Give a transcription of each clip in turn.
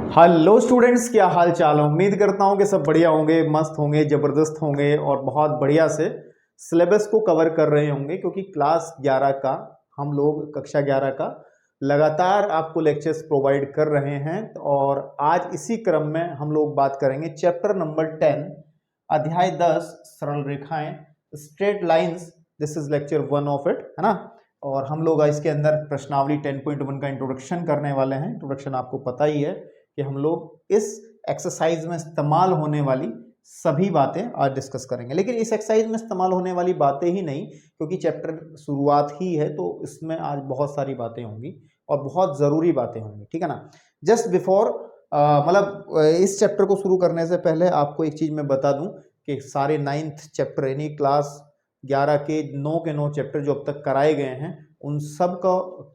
Hello students, क्या हाल चाल है। उम्मीद करता हूँ कि सब बढ़िया होंगे, मस्त होंगे, ज़बरदस्त होंगे और बहुत बढ़िया से सिलेबस को कवर कर रहे होंगे, क्योंकि क्लास 11 का हम लोग कक्षा 11 का लगातार आपको लेक्चर्स प्रोवाइड कर रहे हैं। और आज इसी क्रम में हम लोग बात करेंगे चैप्टर नंबर 10 अध्याय 10 सरल रेखाएं, straight lines. This is lecture 1 of it, है ना। और हम लोग इसके अंदर प्रश्नावली 10.1 का इंट्रोडक्शन करने वाले हैं। इंट्रोडक्शन आपको पता ही है कि हम लोग इस एक्सरसाइज में इस्तेमाल होने वाली सभी बातें आज डिस्कस करेंगे। लेकिन इस एक्सरसाइज में इस्तेमाल होने वाली बातें ही नहीं, क्योंकि चैप्टर शुरुआत ही है, तो इसमें आज बहुत सारी बातें होंगी और बहुत ज़रूरी बातें होंगी, ठीक है ना। जस्ट बिफोर मतलब इस चैप्टर को शुरू करने से पहले आपको एक चीज़ मैं बता दूं कि सारे 9th चैप्टर यानी क्लास 11 के 9 चैप्टर जो अब तक कराए गए हैं, उन सब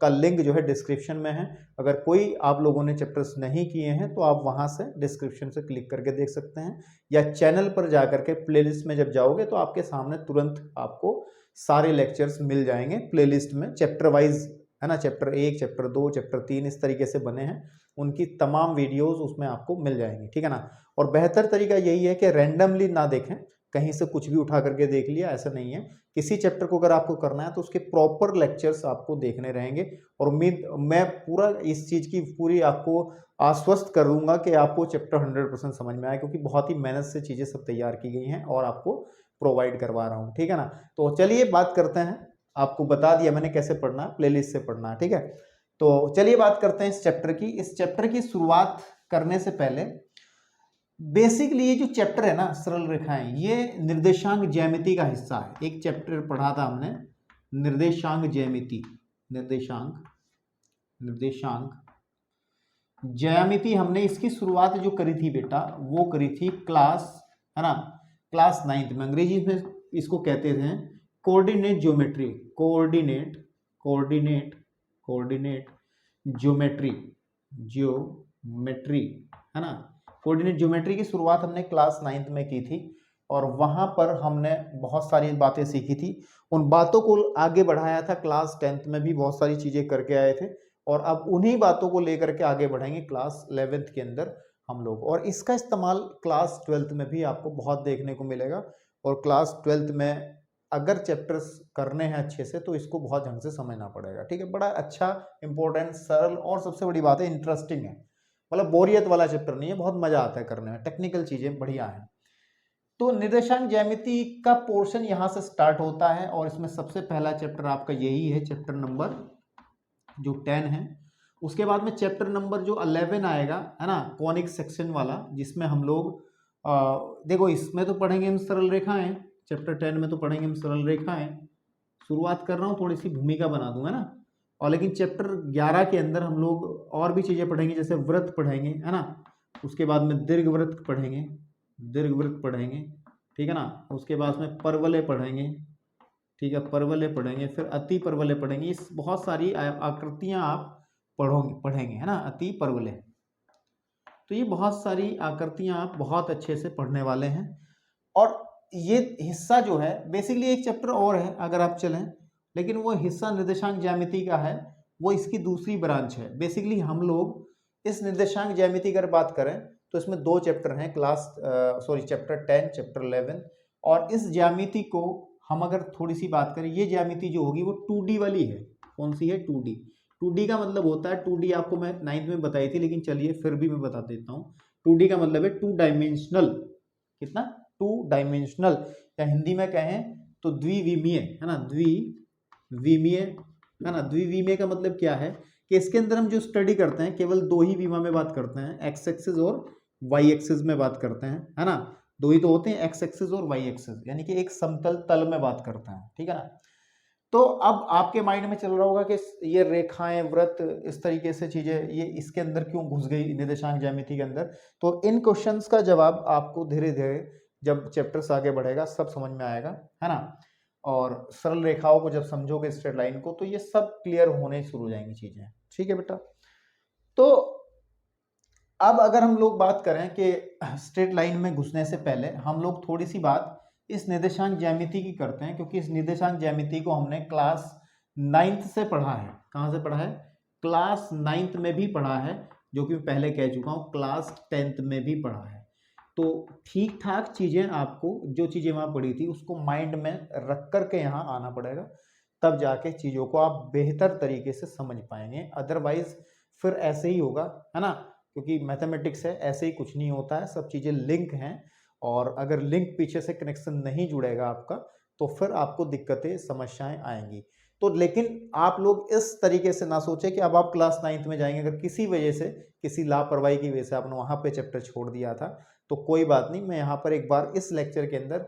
का लिंक जो है डिस्क्रिप्शन में है। अगर कोई आप लोगों ने चैप्टर्स नहीं किए हैं तो आप वहां से डिस्क्रिप्शन से क्लिक करके देख सकते हैं, या चैनल पर जाकर के प्लेलिस्ट में जब जाओगे तो आपके सामने तुरंत आपको सारे लेक्चर्स मिल जाएंगे प्लेलिस्ट में, चैप्टर वाइज, है ना। चैप्टर 1, चैप्टर 2, चैप्टर 3 इस तरीके से बने हैं, उनकी तमाम वीडियोस उसमें आपको मिल जाएंगी, ठीक है ना। और बेहतर तरीका यही है कि रैंडमली ना देखें, कहीं से कुछ भी उठा करके देख लिया, ऐसा नहीं है। किसी चैप्टर को अगर आपको करना है तो उसके प्रॉपर लेक्चर्स आपको देखने रहेंगे। और उम्मीद मैं पूरा इस चीज़ की पूरी आपको आश्वस्त कर दूंगा कि आपको चैप्टर 100% समझ में आए, क्योंकि बहुत ही मेहनत से चीज़ें सब तैयार की गई हैं और आपको प्रोवाइड करवा रहा हूँ, ठीक है ना। तो चलिए बात करते हैं। आपको बता दिया मैंने कैसे पढ़ना है, प्लेलिस्ट से पढ़ना है, ठीक है। तो चलिए बात करते हैं इस चैप्टर की। इस चैप्टर की शुरुआत करने से पहले बेसिकली ये जो चैप्टर है ना, सरल रेखाएं, ये निर्देशांक ज्यामिति का हिस्सा है। एक चैप्टर पढ़ा था हमने, निर्देशांक ज्यामिति, निर्देशांक ज्यामिति। हमने इसकी शुरुआत जो करी थी बेटा, वो करी थी क्लास, है ना, क्लास 9th में। अंग्रेजी में इसको कहते थे कोऑर्डिनेट ज्योमेट्री, कोऑर्डिनेट ज्योमेट्री, है ना। कोऑर्डिनेट ज्योमेट्री की शुरुआत हमने क्लास 9th में की थी, और वहां पर हमने बहुत सारी बातें सीखी थी। उन बातों को आगे बढ़ाया था, क्लास 10th में भी बहुत सारी चीजें करके आए थे, और अब उन्हीं बातों को लेकर के आगे बढ़ेंगे क्लास 11th के अंदर हम लोग। और इसका इस्तेमाल क्लास 12th में भी आपको बहुत देखने को मिलेगा। और क्लास 12th में अगर चैप्टर्स करने हैं अच्छे से तो इसको बहुत ढंग से समझना पड़ेगा, ठीक है। बड़ा अच्छा, इंपॉर्टेंट, सरल, और सबसे बड़ी बात है इंटरेस्टिंग है। मतलब बोरियत वाला चैप्टर नहीं है, बहुत मजा आता है करने में, टेक्निकल चीजें बढ़िया है। तो निर्देशांक ज्यामिति का पोर्शन यहां से स्टार्ट होता है, और इसमें सबसे पहला चैप्टर आपका यही है, चैप्टर नंबर जो 10 है। उसके बाद में चैप्टर नंबर जो 11 आएगा, है ना, कॉनिक सेक्शन वाला, जिसमें हम लोग देखो इसमें तो पढ़ेंगे हम सरल रेखाएं, चैप्टर 10 में तो पढ़ेंगे हम सरल रेखाएं। शुरुआत कर रहा हूँ, थोड़ी सी भूमिका बना दूंगा ना। और लेकिन चैप्टर 11 के अंदर हम लोग और भी चीजें पढ़ेंगे, जैसे व्रत पढ़ेंगे, है ना। उसके बाद में दीर्घवृत्त पढ़ेंगे, ठीक है ना। उसके बाद में परवलय पढ़ेंगे, ठीक है, परवलय पढ़ेंगे, फिर अति परवलय पढ़ेंगे। इस बहुत सारी आकृतियां आप पढ़ेंगे, है ना, अति परवलय। तो ये बहुत सारी आकृतियां आप बहुत अच्छे से पढ़ने वाले हैं। और ये हिस्सा जो है बेसिकली एक चैप्टर और है अगर आप चलें, लेकिन वो हिस्सा निर्देशांक ज्यामिति का है, वो इसकी दूसरी ब्रांच है। बेसिकली हम लोग इस निर्देशांक ज्यामिति की अगर बात करें तो इसमें 2 चैप्टर हैं, चैप्टर 10, चैप्टर 11। और इस ज्यामिति को हम अगर थोड़ी सी बात करें, ये ज्यामिति जो होगी वो 2D वाली है। कौन सी है? 2D। 2D का मतलब होता है, 2D आपको मैं 9th में बताई थी, लेकिन चलिए फिर भी मैं बता देता हूँ। 2D का मतलब है 2 डायमेंशनल। कितना? 2 डायमेंशनल, या हिंदी में कहें तो द्विविमीय, है ना, द्विविमीय, है ना। द्विविमीय का मतलब क्या है कि इसके अंदर हम जो स्टडी करते हैं केवल 2 ही विमा में बात करते हैं, एक्स एक्सिस और वाई एक्सिस में बात करते हैं, है ना। 2 ही तो होते हैं, एक्स एक्सिस और वाई एक्सिस, यानी कि एक समतल तल में बात करते हैं, ठीक है ना। तो अब आपके माइंड में चल रहा होगा कि ये रेखाएं, व्रत, इस तरीके से चीजें ये इसके अंदर क्यों घुस गई निर्देशांक ज्यामिति के अंदर। तो इन क्वेश्चंस का जवाब आपको धीरे धीरे जब चैप्टर्स आगे बढ़ेगा सब समझ में आएगा, है ना। और सरल रेखाओं को जब समझोगे, स्ट्रेट लाइन को, तो ये सब क्लियर होने शुरू हो जाएंगी चीजें, ठीक है बेटा। तो अब अगर हम लोग बात करें कि स्ट्रेट लाइन में घुसने से पहले हम लोग थोड़ी सी बात इस निर्देशांक ज्यामिति की करते हैं, क्योंकि इस निर्देशांक ज्यामिति को हमने क्लास 9th से पढ़ा है। कहां से पढ़ा है? क्लास 9th में भी पढ़ा है, जो कि मैं पहले कह चुका हूँ क्लास 10th में भी पढ़ा है। तो ठीक ठाक चीज़ें आपको जो चीज़ें वहाँ पढ़ी थी उसको माइंड में रख कर के यहाँ आना पड़ेगा, तब जाके चीज़ों को आप बेहतर तरीके से समझ पाएंगे। अदरवाइज फिर ऐसे ही होगा, है ना, क्योंकि मैथमेटिक्स है, ऐसे ही कुछ नहीं होता है, सब चीज़ें लिंक हैं, और अगर लिंक पीछे से कनेक्शन नहीं जुड़ेगा आपका तो फिर आपको दिक्कतें समस्याएं आएंगी। तो लेकिन आप लोग इस तरीके से ना सोचें कि अब आप क्लास 9th में जाएंगे, अगर किसी वजह से, किसी लापरवाही की वजह से आपने वहाँ पे चैप्टर छोड़ दिया था तो कोई बात नहीं, मैं यहाँ पर एक बार इस लेक्चर के अंदर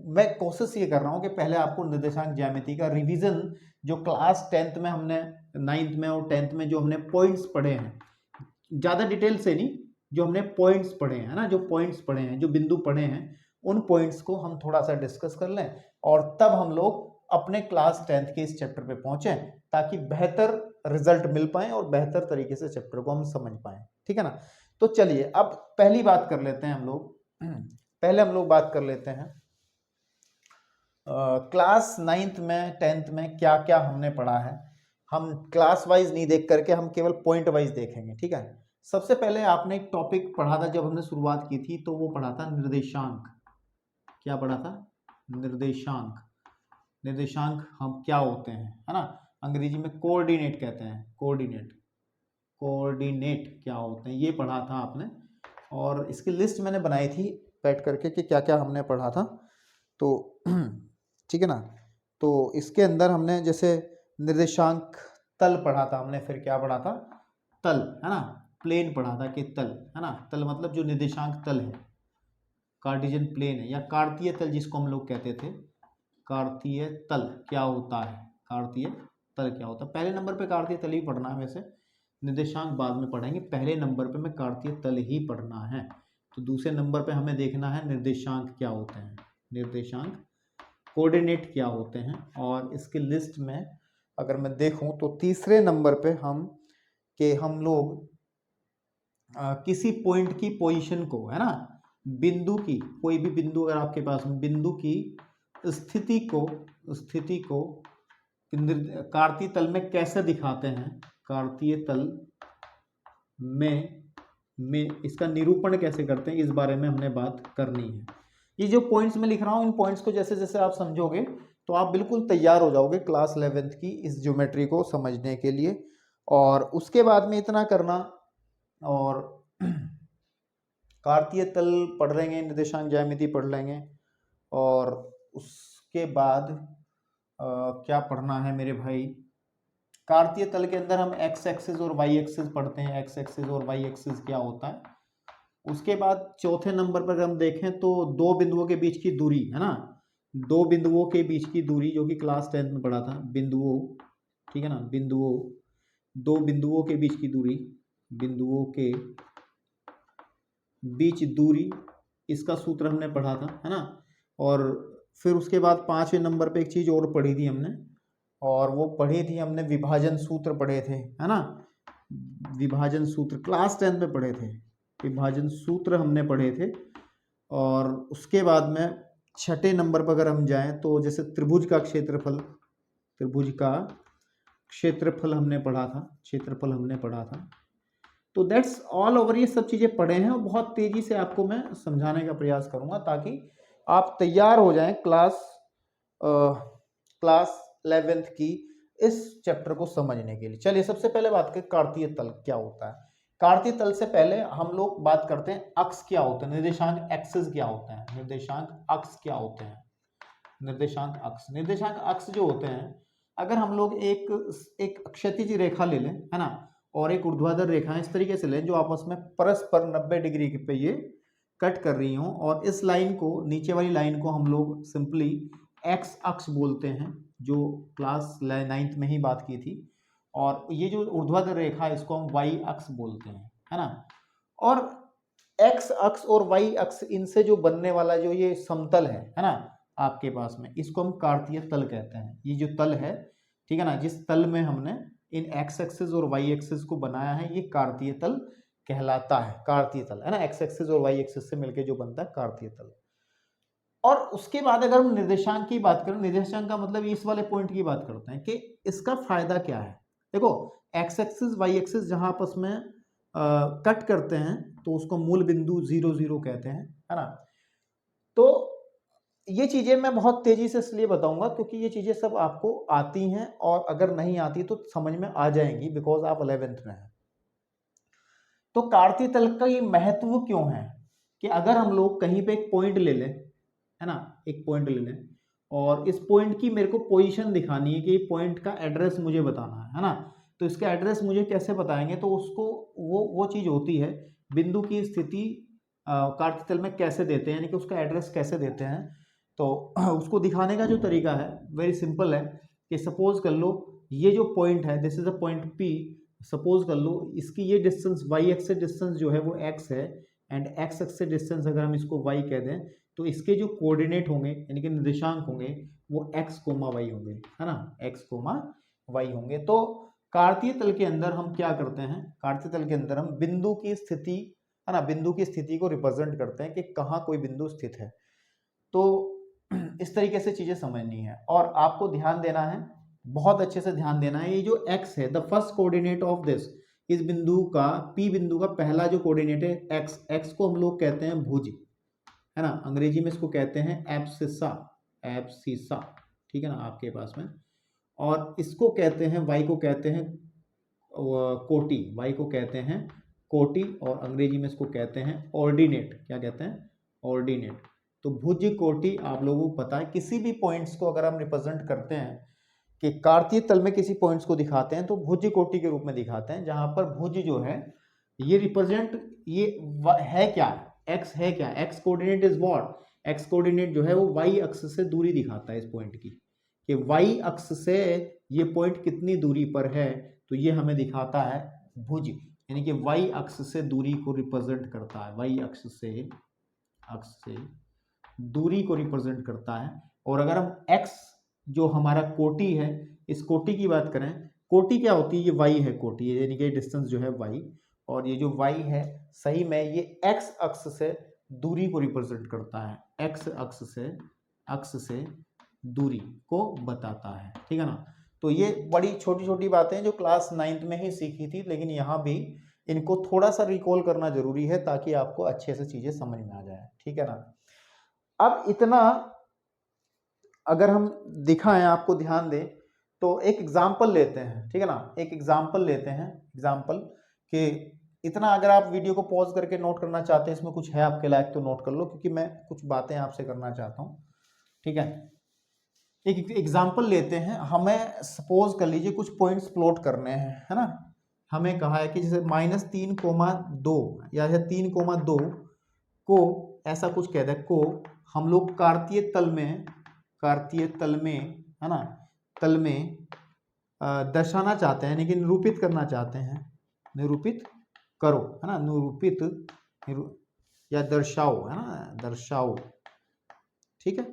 मैं कोशिश ये कर रहा हूँ कि पहले आपको निर्देशांक ज्यामिति का रिवीजन जो क्लास 10th में हमने, 9th में और 10th में जो हमने पॉइंट्स पढ़े हैं, ज़्यादा डिटेल से नहीं, जो हमने पॉइंट्स पढ़े हैं ना, जो पॉइंट्स पढ़े हैं, जो बिंदु पढ़े हैं, उन पॉइंट्स को हम थोड़ा सा डिस्कस कर लें और तब हम लोग अपने क्लास 10th के इस चैप्टर पे पहुंचे, ताकि बेहतर रिजल्ट मिल पाए और बेहतर तरीके से चैप्टर को हम समझ पाए। ठीक है ना। तो चलिए अब पहली बात कर लेते हैं हम लोग, पहले हम लोग बात कर लेते हैं क्लास 9th में 10th में क्या क्या हमने पढ़ा है। हम क्लास वाइज नहीं देख करके हम केवल पॉइंट वाइज देखेंगे। ठीक है। सबसे पहले आपने एक टॉपिक पढ़ा था जब हमने शुरुआत की थी, तो वो पढ़ा था निर्देशांक। क्या पढ़ा था? निर्देशांक। निर्देशांक हम क्या होते हैं, है ना, अंग्रेजी में कोऑर्डिनेट कहते हैं, कोऑर्डिनेट। कोऑर्डिनेट क्या होते हैं ये पढ़ा था आपने, और इसकी लिस्ट मैंने बनाई थी बैठ करके कि क्या क्या हमने पढ़ा था। तो ठीक है ना। तो इसके अंदर हमने जैसे निर्देशांक तल पढ़ा था हमने, फिर क्या पढ़ा था? तल, है ना, प्लेन पढ़ा था कि तल, है ना, तल मतलब जो निर्देशांक तल है, कार्टेशियन प्लेन है, या कार्तीय तल जिसको हम लोग कहते थे। कार्तीय तल क्या होता है? कार्तीय तल क्या होता है? पहले नंबर पे कार्तीय तल ही पढ़ना है, वैसे निर्देशांक बाद में पढ़ेंगे, पहले नंबर पे मैं कार्तीय तल ही पढ़ना है। तो दूसरे नंबर पे हमें देखना है निर्देशांक क्या होते हैं, निर्देशांक, कोऑर्डिनेट क्या होते हैं। और इसकी लिस्ट में अगर मैं देखूं तो तीसरे नंबर पे हम लोग किसी पॉइंट की पोजीशन को, है ना, बिंदु की, कोई भी बिंदु अगर आपके पास बिंदु की स्थिति को कार्तीय तल में कैसे दिखाते हैं, कार्तीय तल में इसका निरूपण कैसे करते हैं, इस बारे में हमने बात करनी है। ये जो पॉइंट्स मैं लिख रहा हूँ, इन पॉइंट्स को जैसे जैसे आप समझोगे तो आप बिल्कुल तैयार हो जाओगे क्लास 11th की इस ज्योमेट्री को समझने के लिए। और उसके बाद में इतना करना, और कार्तीय तल पढ़ लेंगे, निर्देशांक ज्यामिति पढ़ लेंगे, और उसके बाद क्या पढ़ना है मेरे भाई, कार्तीय तल के अंदर हम एक्स एक्सिस और वाई एक्सिस पढ़ते हैं, एक्स एक्सिस और वाई एक्सिस क्या होता है। उसके बाद चौथे नंबर पर हम देखें तो दो बिंदुओं के बीच की दूरी, है ना, दो बिंदुओं के बीच की दूरी, जो कि क्लास 10th में पढ़ा था, बिंदुओं, ठीक है ना, बिंदुओं, दो बिंदुओं के बीच की दूरी, बिंदुओं के बीच दूरी, इसका सूत्र हमने पढ़ा था, है ना। और फिर उसके बाद 5वें नंबर पे एक चीज़ और पढ़ी थी हमने, और वो पढ़ी थी हमने, विभाजन सूत्र पढ़े थे, है ना, विभाजन सूत्र क्लास 10th में पढ़े थे, विभाजन सूत्र हमने पढ़े थे। और उसके बाद में छठे नंबर पर अगर हम जाएं तो जैसे त्रिभुज का क्षेत्रफल, त्रिभुज का क्षेत्रफल हमने पढ़ा था, क्षेत्रफल हमने पढ़ा था। तो दैट्स ऑल ओवर, ये सब चीज़ें पढ़े हैं और बहुत तेज़ी से आपको मैं समझाने का प्रयास करूँगा ताकि आप तैयार हो जाएं क्लास 11th की इस चैप्टर को समझने के लिए। चलिए सबसे पहले बात करें कार्तीय तल क्या होता है। कार्तीय तल से पहले हम लोग बात करते हैं अक्ष क्या होता है, निर्देशांक एक्सिस क्या होते हैं, निर्देशांक अक्ष क्या होते हैं, निर्देशांक अक्ष। निर्देशांक अक्ष जो होते हैं, अगर हम लोग एक क्षैतिज रेखा ले लें, है ना, और एक ऊर्ध्वाधर रेखा इस तरीके से लें जो आपस में परस्पर 90 डिग्री पे ये कट कर रही हूँ, और इस लाइन को, नीचे वाली लाइन को हम लोग सिंपली एक्स अक्ष बोलते हैं, जो क्लास 9th में ही बात की थी। और ये जो ऊर्ध्वाधर रेखा है इसको हम वाई अक्ष बोलते हैं, है ना। और एक्स अक्ष और वाई अक्ष, इनसे जो बनने वाला जो ये समतल है ना आपके पास में, इसको हम कार्तीय तल कहते हैं। ये जो तल है, ठीक है ना, जिस तल में हमने इन एक्स एक्सिस और वाई एक्सिस को बनाया है, ये कार्तीय तल कहलाता है, कार्तीय तल, है ना, एक्स एक्सिस और वाई एक्सिस से मिलकर जो बनता है कार्तीय तल। और उसके बाद अगर हम निर्देशांक की बात करें, निर्देशांक का मतलब इस वाले पॉइंट की बात करते हैं कि इसका फायदा क्या है। देखो एक्स एक्सिस वाई एक्सिस जहां आपस में कट करते हैं तो उसको मूल बिंदु 0 0 कहते हैं, है ना। तो ये चीजें मैं बहुत तेजी से इसलिए बताऊंगा क्योंकि ये चीजें सब आपको आती हैं, और अगर नहीं आती तो समझ में आ जाएंगी बिकॉज आप 11th में हैं। तो कार्तीय तल का ये महत्व क्यों है कि अगर हम लोग कहीं पे एक पॉइंट ले लें, है ना, एक पॉइंट ले लें और इस पॉइंट की मेरे को पोजीशन दिखानी है कि ये पॉइंट का एड्रेस मुझे बताना है ना, तो इसका एड्रेस मुझे कैसे बताएंगे, तो उसको वो चीज होती है बिंदु की स्थिति कार्तीय तल में कैसे देते हैं, यानी कि उसका एड्रेस कैसे देते हैं। तो उसको दिखाने का जो तरीका है वेरी सिंपल है कि सपोज कर लो ये जो पॉइंट है this is a point P, suppose कर लो इसकी ये डिस्टेंस वाई एक्स से डिस्टेंस जो है वो एक्स है, एंड एक्स एक्स से डिस्टेंस अगर हम इसको वाई कह दें तो इसके जो कोऑर्डिनेट होंगे यानी कि निर्देशांक होंगे वो एक्स कोमा वाई होंगे, है ना, एक्स कोमा वाई होंगे। तो कार्तीय तल के अंदर हम क्या करते हैं, कार्तीय तल के अंदर हम बिंदु की स्थिति, है ना, बिंदु की स्थिति को रिप्रेजेंट करते हैं कि कहाँ कोई बिंदु स्थित है। तो इस तरीके से चीजें समझनी है और आपको ध्यान देना है, बहुत अच्छे से ध्यान देना है। ये जो x है the first coordinate of this, इस बिंदु का p बिंदु का पहला जो कोऑर्डिनेट है x, x को हम लोग कहते हैं भुज, है ना, अंग्रेजी में इसको कहते हैं एब्सिसा, एब्सिसा, ठीक है ना आपके पास में। और इसको कहते हैं y को कहते हैं कोटि, y को कहते हैं कोटि, और अंग्रेजी में इसको कहते हैं ऑर्डिनेट, क्या कहते हैं, ऑर्डिनेट। तो भुज कोटि आप लोगों को पता है, किसी भी पॉइंट्स को अगर हम रिप्रेजेंट करते हैं कि कार्तीय तल में किसी पॉइंट्स को दिखाते हैं तो भुज कोटि के रूप में दिखाते हैं, जहां पर भुज जो है ये रिप्रेजेंट ये है क्या, एक्स है क्या, x coordinate is what, x coordinate जो है वो वाई अक्ष से दूरी दिखाता है इस पॉइंट की, कि वाई अक्ष से ये पॉइंट कितनी दूरी पर है, तो ये हमें दिखाता है भुज, यानी कि वाई अक्ष से दूरी को रिप्रेजेंट करता है, वाई अक्ष से दूरी को रिप्रेजेंट करता है। और अगर हम x जो हमारा कोटि है इस कोटि की बात करें, कोटि क्या होती है, ये y है कोटि, यानी कि डिस्टेंस जो है y, और ये जो y है सही में ये x अक्ष से दूरी को रिप्रेजेंट करता है, x अक्ष से दूरी को बताता है, ठीक है ना। तो ये बड़ी छोटी छोटी बातें जो क्लास 9th में ही सीखी थी, लेकिन यहाँ भी इनको थोड़ा सा रिकॉल करना जरूरी है ताकि आपको अच्छे से चीजें समझ में आ जाए, ठीक है ना। अब इतना अगर हम दिखाएं, आपको ध्यान दें, तो एक एग्जाम्पल लेते हैं, ठीक है ना, एक एग्जाम्पल लेते हैं, एग्जाम्पल कि इतना अगर आप वीडियो को पॉज करके नोट करना चाहते हैं, इसमें कुछ है आपके लायक तो नोट कर लो, क्योंकि मैं कुछ बातें आपसे करना चाहता हूँ, ठीक है। एक एग्जाम्पल लेते हैं, हमें सपोज कर लीजिए कुछ पॉइंट्स प्लॉट करने हैं, है ना, हमें कहा है कि जैसे -3,2 या 3,2 को ऐसा कुछ कह दे को हम लोग कार्तीय तल में, है ना, तल में दर्शाना चाहते हैं, यानी कि निरूपित करना चाहते हैं, निरूपित करो, है ना, या दर्शाओ, है ना, दर्शाओ, ठीक है।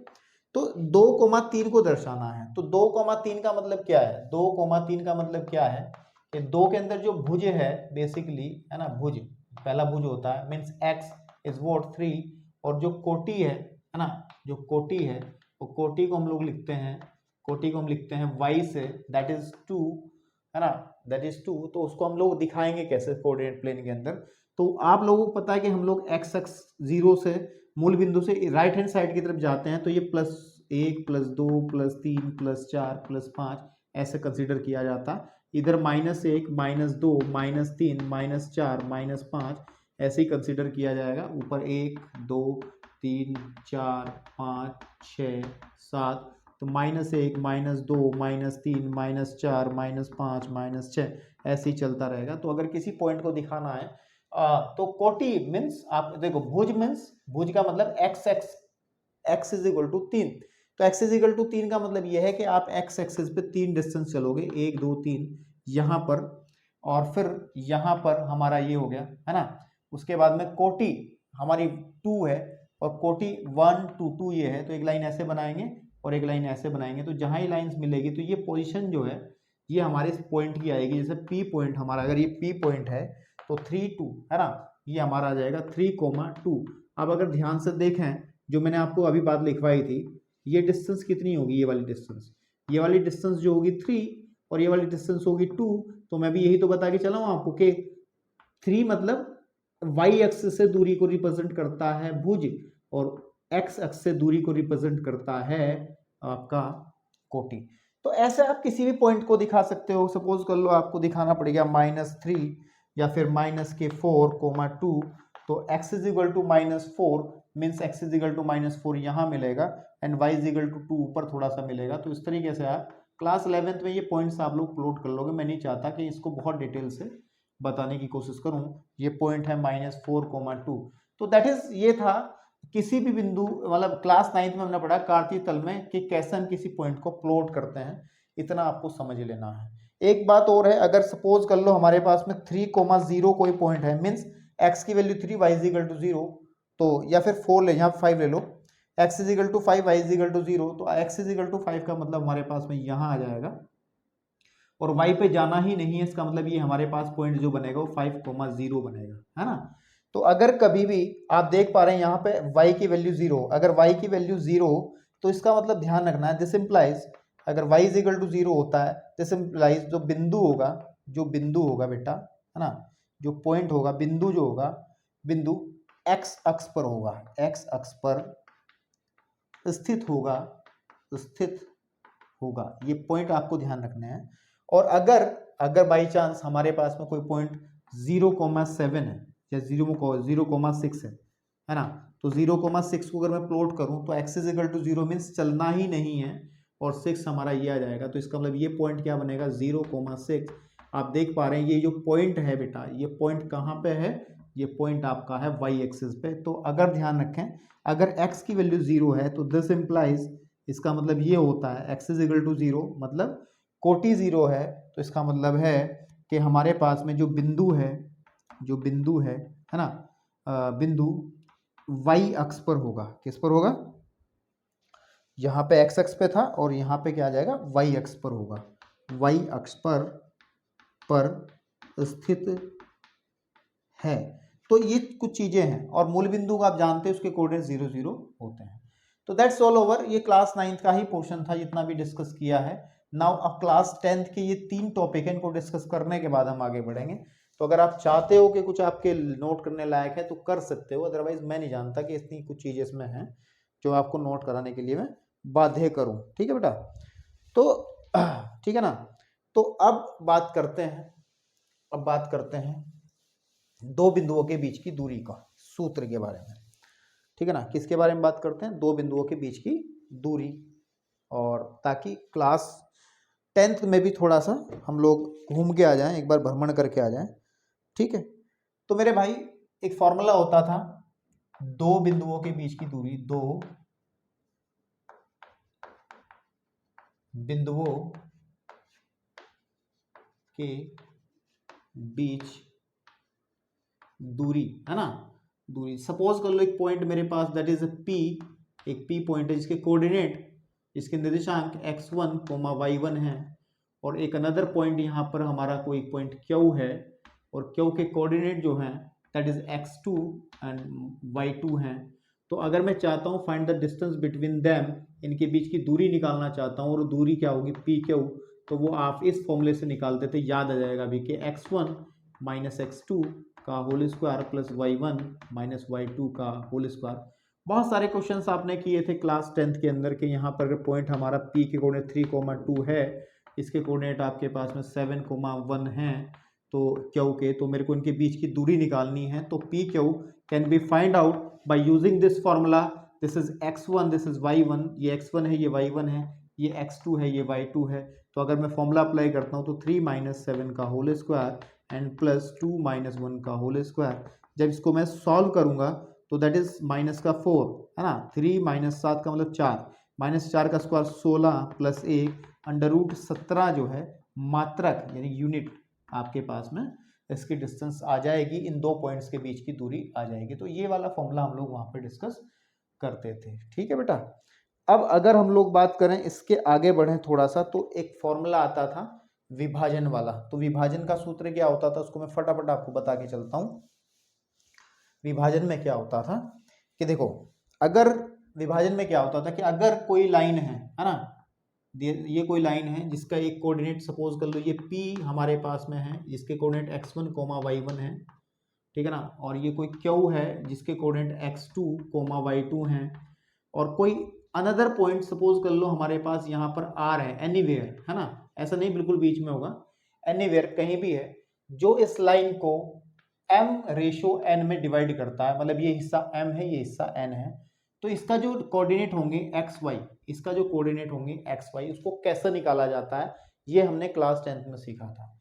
तो 2,3 को दर्शाना है, तो 2,3 का मतलब क्या है, 2,3 का मतलब क्या है कि 2 के अंदर जो भुज है बेसिकली, है ना, भुज पहला भुज होता है, मीन्स x इज व्हाट 3, और जो कोटि है ना, जो कोटि है वो कोटि को हम लोग लिखते हैं, कोटि को हम लिखते हैं y से, दैट इज 2, है ना, दैट इज 2। तो उसको हम लोग दिखाएंगे कैसे कोऑर्डिनेट प्लेन के अंदर, तो आप लोगों को पता है कि हम लोग x अक्ष 0 से मूल बिंदु से राइट हैंड साइड की तरफ जाते हैं, तो ये +1 +2 +3 +4 +5 ऐसे कंसीडर किया जाता, इधर -1 -2 -3 -4 -5 ऐसे ही कंसीडर किया जाएगा, ऊपर 1 2 3 4 5 6 7, तो -1 -2 -3 -4 -5 -6 ऐसे ही चलता रहेगा। तो अगर किसी पॉइंट को दिखाना है तो कोटि मीन्स आप देखो, भुज मीन्स, भुज का मतलब x इज इक्वल टू 3, तो x इज इक्वल टू 3 का मतलब यह है कि आप x एक्सिस पे 3 डिस्टेंस चलोगे, 1 2 3 यहाँ पर, और फिर यहाँ पर हमारा ये हो गया, है ना। उसके बाद में कोटि हमारी 2 है और कोटि 1 2 2 ये है, तो एक लाइन ऐसे बनाएंगे और एक लाइन ऐसे बनाएंगे, तो जहां ही लाइंस मिलेगी तो ये पोजीशन जो है ये हमारे इस पॉइंट की आएगी, जैसे P पॉइंट हमारा, अगर ये P पॉइंट है तो 3 2, है ना, ये हमारा आ जाएगा 3,2। अब अगर ध्यान से देखें जो मैंने आपको अभी बात लिखवाई थी, ये डिस्टेंस कितनी होगी, ये वाली डिस्टेंस, ये वाली डिस्टेंस जो होगी 3 और ये वाली डिस्टेंस होगी 2, तो मैं भी यही तो बता के चला हूँ आपको कि 3 मतलब y अक्ष से दूरी को रिप्रेजेंट करता है भुज, और x अक्ष से दूरी को रिप्रेजेंट करता है आपका कोटि। तो ऐसे आप किसी भी पॉइंट को दिखा सकते हो। सपोज कर लो आपको दिखाना पड़ेगा -3 या फिर -4, 2, तो x is equal to -4 means x is equal to -4 यहाँ मिलेगा and y is equal to 2 ऊपर थोड़ा सा मिलेगा। तो इस तरीके से आप क्लास 11th में ये पॉइंट्स आप लोग प्लॉट कर लोगे। मैं नहीं चाहता कि इसको बहुत डिटेल से बताने की कोशिश करूं। ये पॉइंट है -4, 2, तो दैट इज ये था किसी भी बिंदु मतलब क्लास 9th में हमने पढ़ा कार्तीय तल में कि कैसे हम किसी पॉइंट को प्लॉट करते हैं, इतना आपको समझ लेना है। एक बात और है, अगर सपोज कर लो हमारे पास में 3,0 कोई पॉइंट है, मीन्स x की value 3, y is equal to 0, तो या फिर 4 ले, यहाँ 5 ले लो, x is equal to 5, y is equal to 0, तो x इज इक्वल टू 5 का मतलब हमारे पास में यहाँ आ जाएगा और y पे जाना ही नहीं है, इसका मतलब ये हमारे पास पॉइंट जो बनेगा वो 5,0 बनेगा, है ना। तो अगर कभी भी आप देख पा रहे हैं यहाँ पे y की वैल्यू 0, अगर y की वैल्यू 0 तो इसका मतलब ध्यान रखना है, दिस इंप्लाइज अगर y इज इक्वल टू 0 होता है, दिस इंप्लाइज जो बिंदु होगा बेटा, है ना, जो पॉइंट होगा, बिंदु जो होगा, बिंदु x अक्ष पर होगा, x अक्ष पर स्थित होगा, ये पॉइंट आपको ध्यान रखना है। और अगर बाई चांस हमारे पास में कोई पॉइंट 0,7 है या 0,6 है ना, तो 0,6 को अगर मैं प्लॉट करूं तो x इज इक्वल टू 0 मीन्स चलना ही नहीं है और 6 हमारा ये आ जाएगा। तो इसका मतलब ये पॉइंट क्या बनेगा 0,6। आप देख पा रहे हैं ये जो पॉइंट है बेटा, ये पॉइंट कहाँ पे है, ये पॉइंट आपका है y एक्सिस पे। तो अगर ध्यान रखें, अगर x की वैल्यू 0 है तो दिस इंप्लाइज, इसका मतलब ये होता है x इज इक्वल टू 0 मतलब कोटि 0 है, तो इसका मतलब है कि हमारे पास में जो बिंदु है ना, बिंदु y अक्ष पर होगा। किस पर होगा, यहाँ पे x अक्ष पे था और यहाँ पे क्या आ जाएगा y अक्ष पर होगा, y अक्ष पर स्थित है। तो ये कुछ चीजें हैं और मूल बिंदु का आप जानते हैं उसके कोऑर्डिनेट 0, 0 होते हैं। तो दैट्स ऑल ओवर, ये क्लास 9th का ही पोर्शन था जितना भी डिस्कस किया है। नाउ अब क्लास 10th के ये 3 टॉपिक है, इनको डिस्कस करने के बाद हम आगे बढ़ेंगे। तो अगर आप चाहते हो कि कुछ आपके नोट करने लायक है तो कर सकते हो, अदरवाइज मैं नहीं जानता कि इतनी कुछ चीजें इसमें हैं जो आपको नोट कराने के लिए मैं बाध्य करूं। ठीक है बेटा, तो ठीक है ना। तो अब बात करते हैं दो बिंदुओं के बीच की दूरी का सूत्र के बारे में। ठीक है ना, किसके बारे में बात करते हैं, दो बिंदुओं के बीच की दूरी, और ताकि क्लास 10th में भी थोड़ा सा हम लोग घूम के आ जाएं, एक बार भ्रमण करके आ जाएं। ठीक है, तो मेरे भाई एक फॉर्मूला होता था दो बिंदुओं के बीच की दूरी, दो बिंदुओं के बीच दूरी, है ना, दूरी। सपोज कर लो एक पॉइंट मेरे पास दैट इज P, एक P पॉइंट है जिसके कोऑर्डिनेट, इसके निर्देशांक x1, y1 है, और एक अनदर पॉइंट यहाँ पर हमारा कोई पॉइंट Q है और Q के कोऑर्डिनेट जो हैं that is x2 and y2 हैं। तो अगर मैं चाहता हूँ find the distance between them, इनके बीच की दूरी निकालना चाहता हूँ, और दूरी क्या होगी PQ, तो वो आप इस फॉर्मूले से निकालते थे, याद आ जाएगा अभी कि x1 माइनस x2 का whole square plus y1 minus y2 का होल स्क्वायर। बहुत सारे क्वेश्चंस आपने किए थे क्लास 10th के अंदर के यहाँ पर पॉइंट हमारा P के कोऑर्डिनेट 3,2 है, इसके कोऑर्डिनेट आपके पास में 7,1 है, तो Q के, तो मेरे को इनके बीच की दूरी निकालनी है। तो PQ can be find out by using this formula, this is x1, this is y1, ये x1 है, ये y1 है, ये x2 है, ये y2 है। तो अगर मैं फॉर्मूला अप्लाई करता हूँ तो 3 माइनस 7 का whole square and plus 2 minus 1 का होल स्क्वायर। जब इसको मैं सॉल्व करूंगा तो दैट इज माइनस का 4, है ना, 3 माइनस 7 का मतलब 4, माइनस 4 का स्क्वायर 16 प्लस 1 अंडर रूट 17 जो है मात्रक यानी यूनिट आपके पास में इसकी डिस्टेंस आ जाएगी, इन दो पॉइंट्स के बीच की दूरी आ जाएगी। तो ये वाला फॉर्मूला हम लोग वहां पे डिस्कस करते थे। ठीक है बेटा, अब अगर हम लोग बात करें इसके आगे बढ़े थोड़ा सा, तो एक फॉर्मूला आता था विभाजन वाला। तो विभाजन का सूत्र क्या होता था उसको मैं फटाफट आपको बता के चलता हूं। विभाजन में क्या होता था कि देखो, अगर विभाजन में क्या होता था कि अगर कोई लाइन है ना, ये कोई लाइन है जिसका एक कोऑर्डिनेट सपोज कर लो ये P हमारे पास में है, जिसके कोऑर्डिनेट x1, y1 है, ठीक है ना, और ये कोई क्यू है जिसके कोऑर्डिनेट x2, y2 हैं, और कोई अनदर पॉइंट सपोज कर लो हमारे पास यहाँ पर r है, एनीवेयर, है ना, ऐसा नहीं बिल्कुल बीच में होगा, एनीवेयर कहीं भी है, जो इस लाइन को m/n में डिवाइड करता है, मतलब ये हिस्सा m है, ये हिस्सा n है, तो इसका जो कोऑर्डिनेट होंगे xy, इसका जो कोऑर्डिनेट होंगे xy, उसको कैसे निकाला जाता है ये हमने क्लास 10th में सीखा था।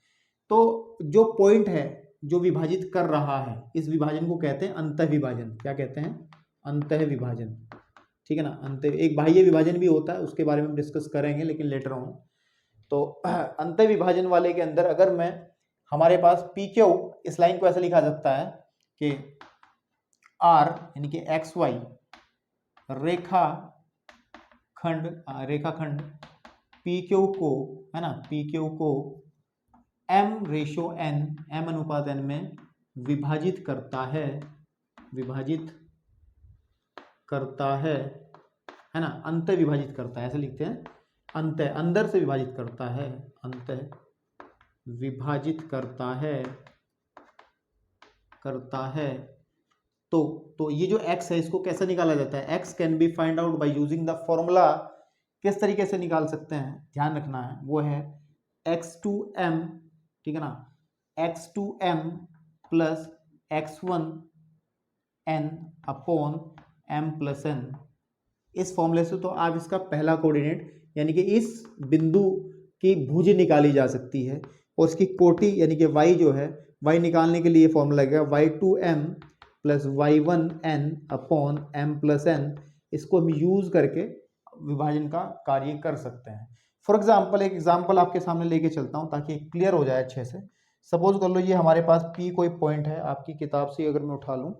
तो जो पॉइंट है जो विभाजित कर रहा है, इस विभाजन को कहते हैं अंतः विभाजन। क्या कहते हैं? अंतः विभाजन, ठीक है ना। अंतः, एक बाह्य विभाजन भी होता है, उसके बारे में डिस्कस करेंगे लेकिन लेटर ऑन। तो अंतः विभाजन वाले के अंदर अगर मैं, हमारे पास पी क्यू, इस लाइन को ऐसे लिखा जाता है कि आर यानी कि एक्स वाई रेखाखंड पी क्यू को, है ना, पी क्यू को m/n, m अनुपात n में विभाजित करता है ना, अंतः विभाजित करता है, ऐसे लिखते हैं, अंतः अंदर से विभाजित करता है, अंतः विभाजित करता है। तो ये जो x है इसको कैसे निकाला जाता है? x can be find out by using the formula. किस तरीके से निकाल सकते हैं, ध्यान रखना है, वो है x2m, ठीक है ना, x2m plus x1n upon m plus n। इस फॉर्मूले से तो आप इसका पहला कोऑर्डिनेट यानी कि इस बिंदु की भुज निकाली जा सकती है, और इसकी कोटि यानी कि y जो है, y निकालने के लिए फॉर्मूला लगेगा y2m plus y1n upon m plus n। इसको हम यूज करके विभाजन का कार्य कर सकते हैं। फॉर एग्जाम्पल, एक एग्जाम्पल आपके सामने लेके चलता हूँ ताकि क्लियर हो जाए अच्छे से। सपोज कर लो ये हमारे पास P कोई पॉइंट है, आपकी किताब से अगर मैं उठा लूँ,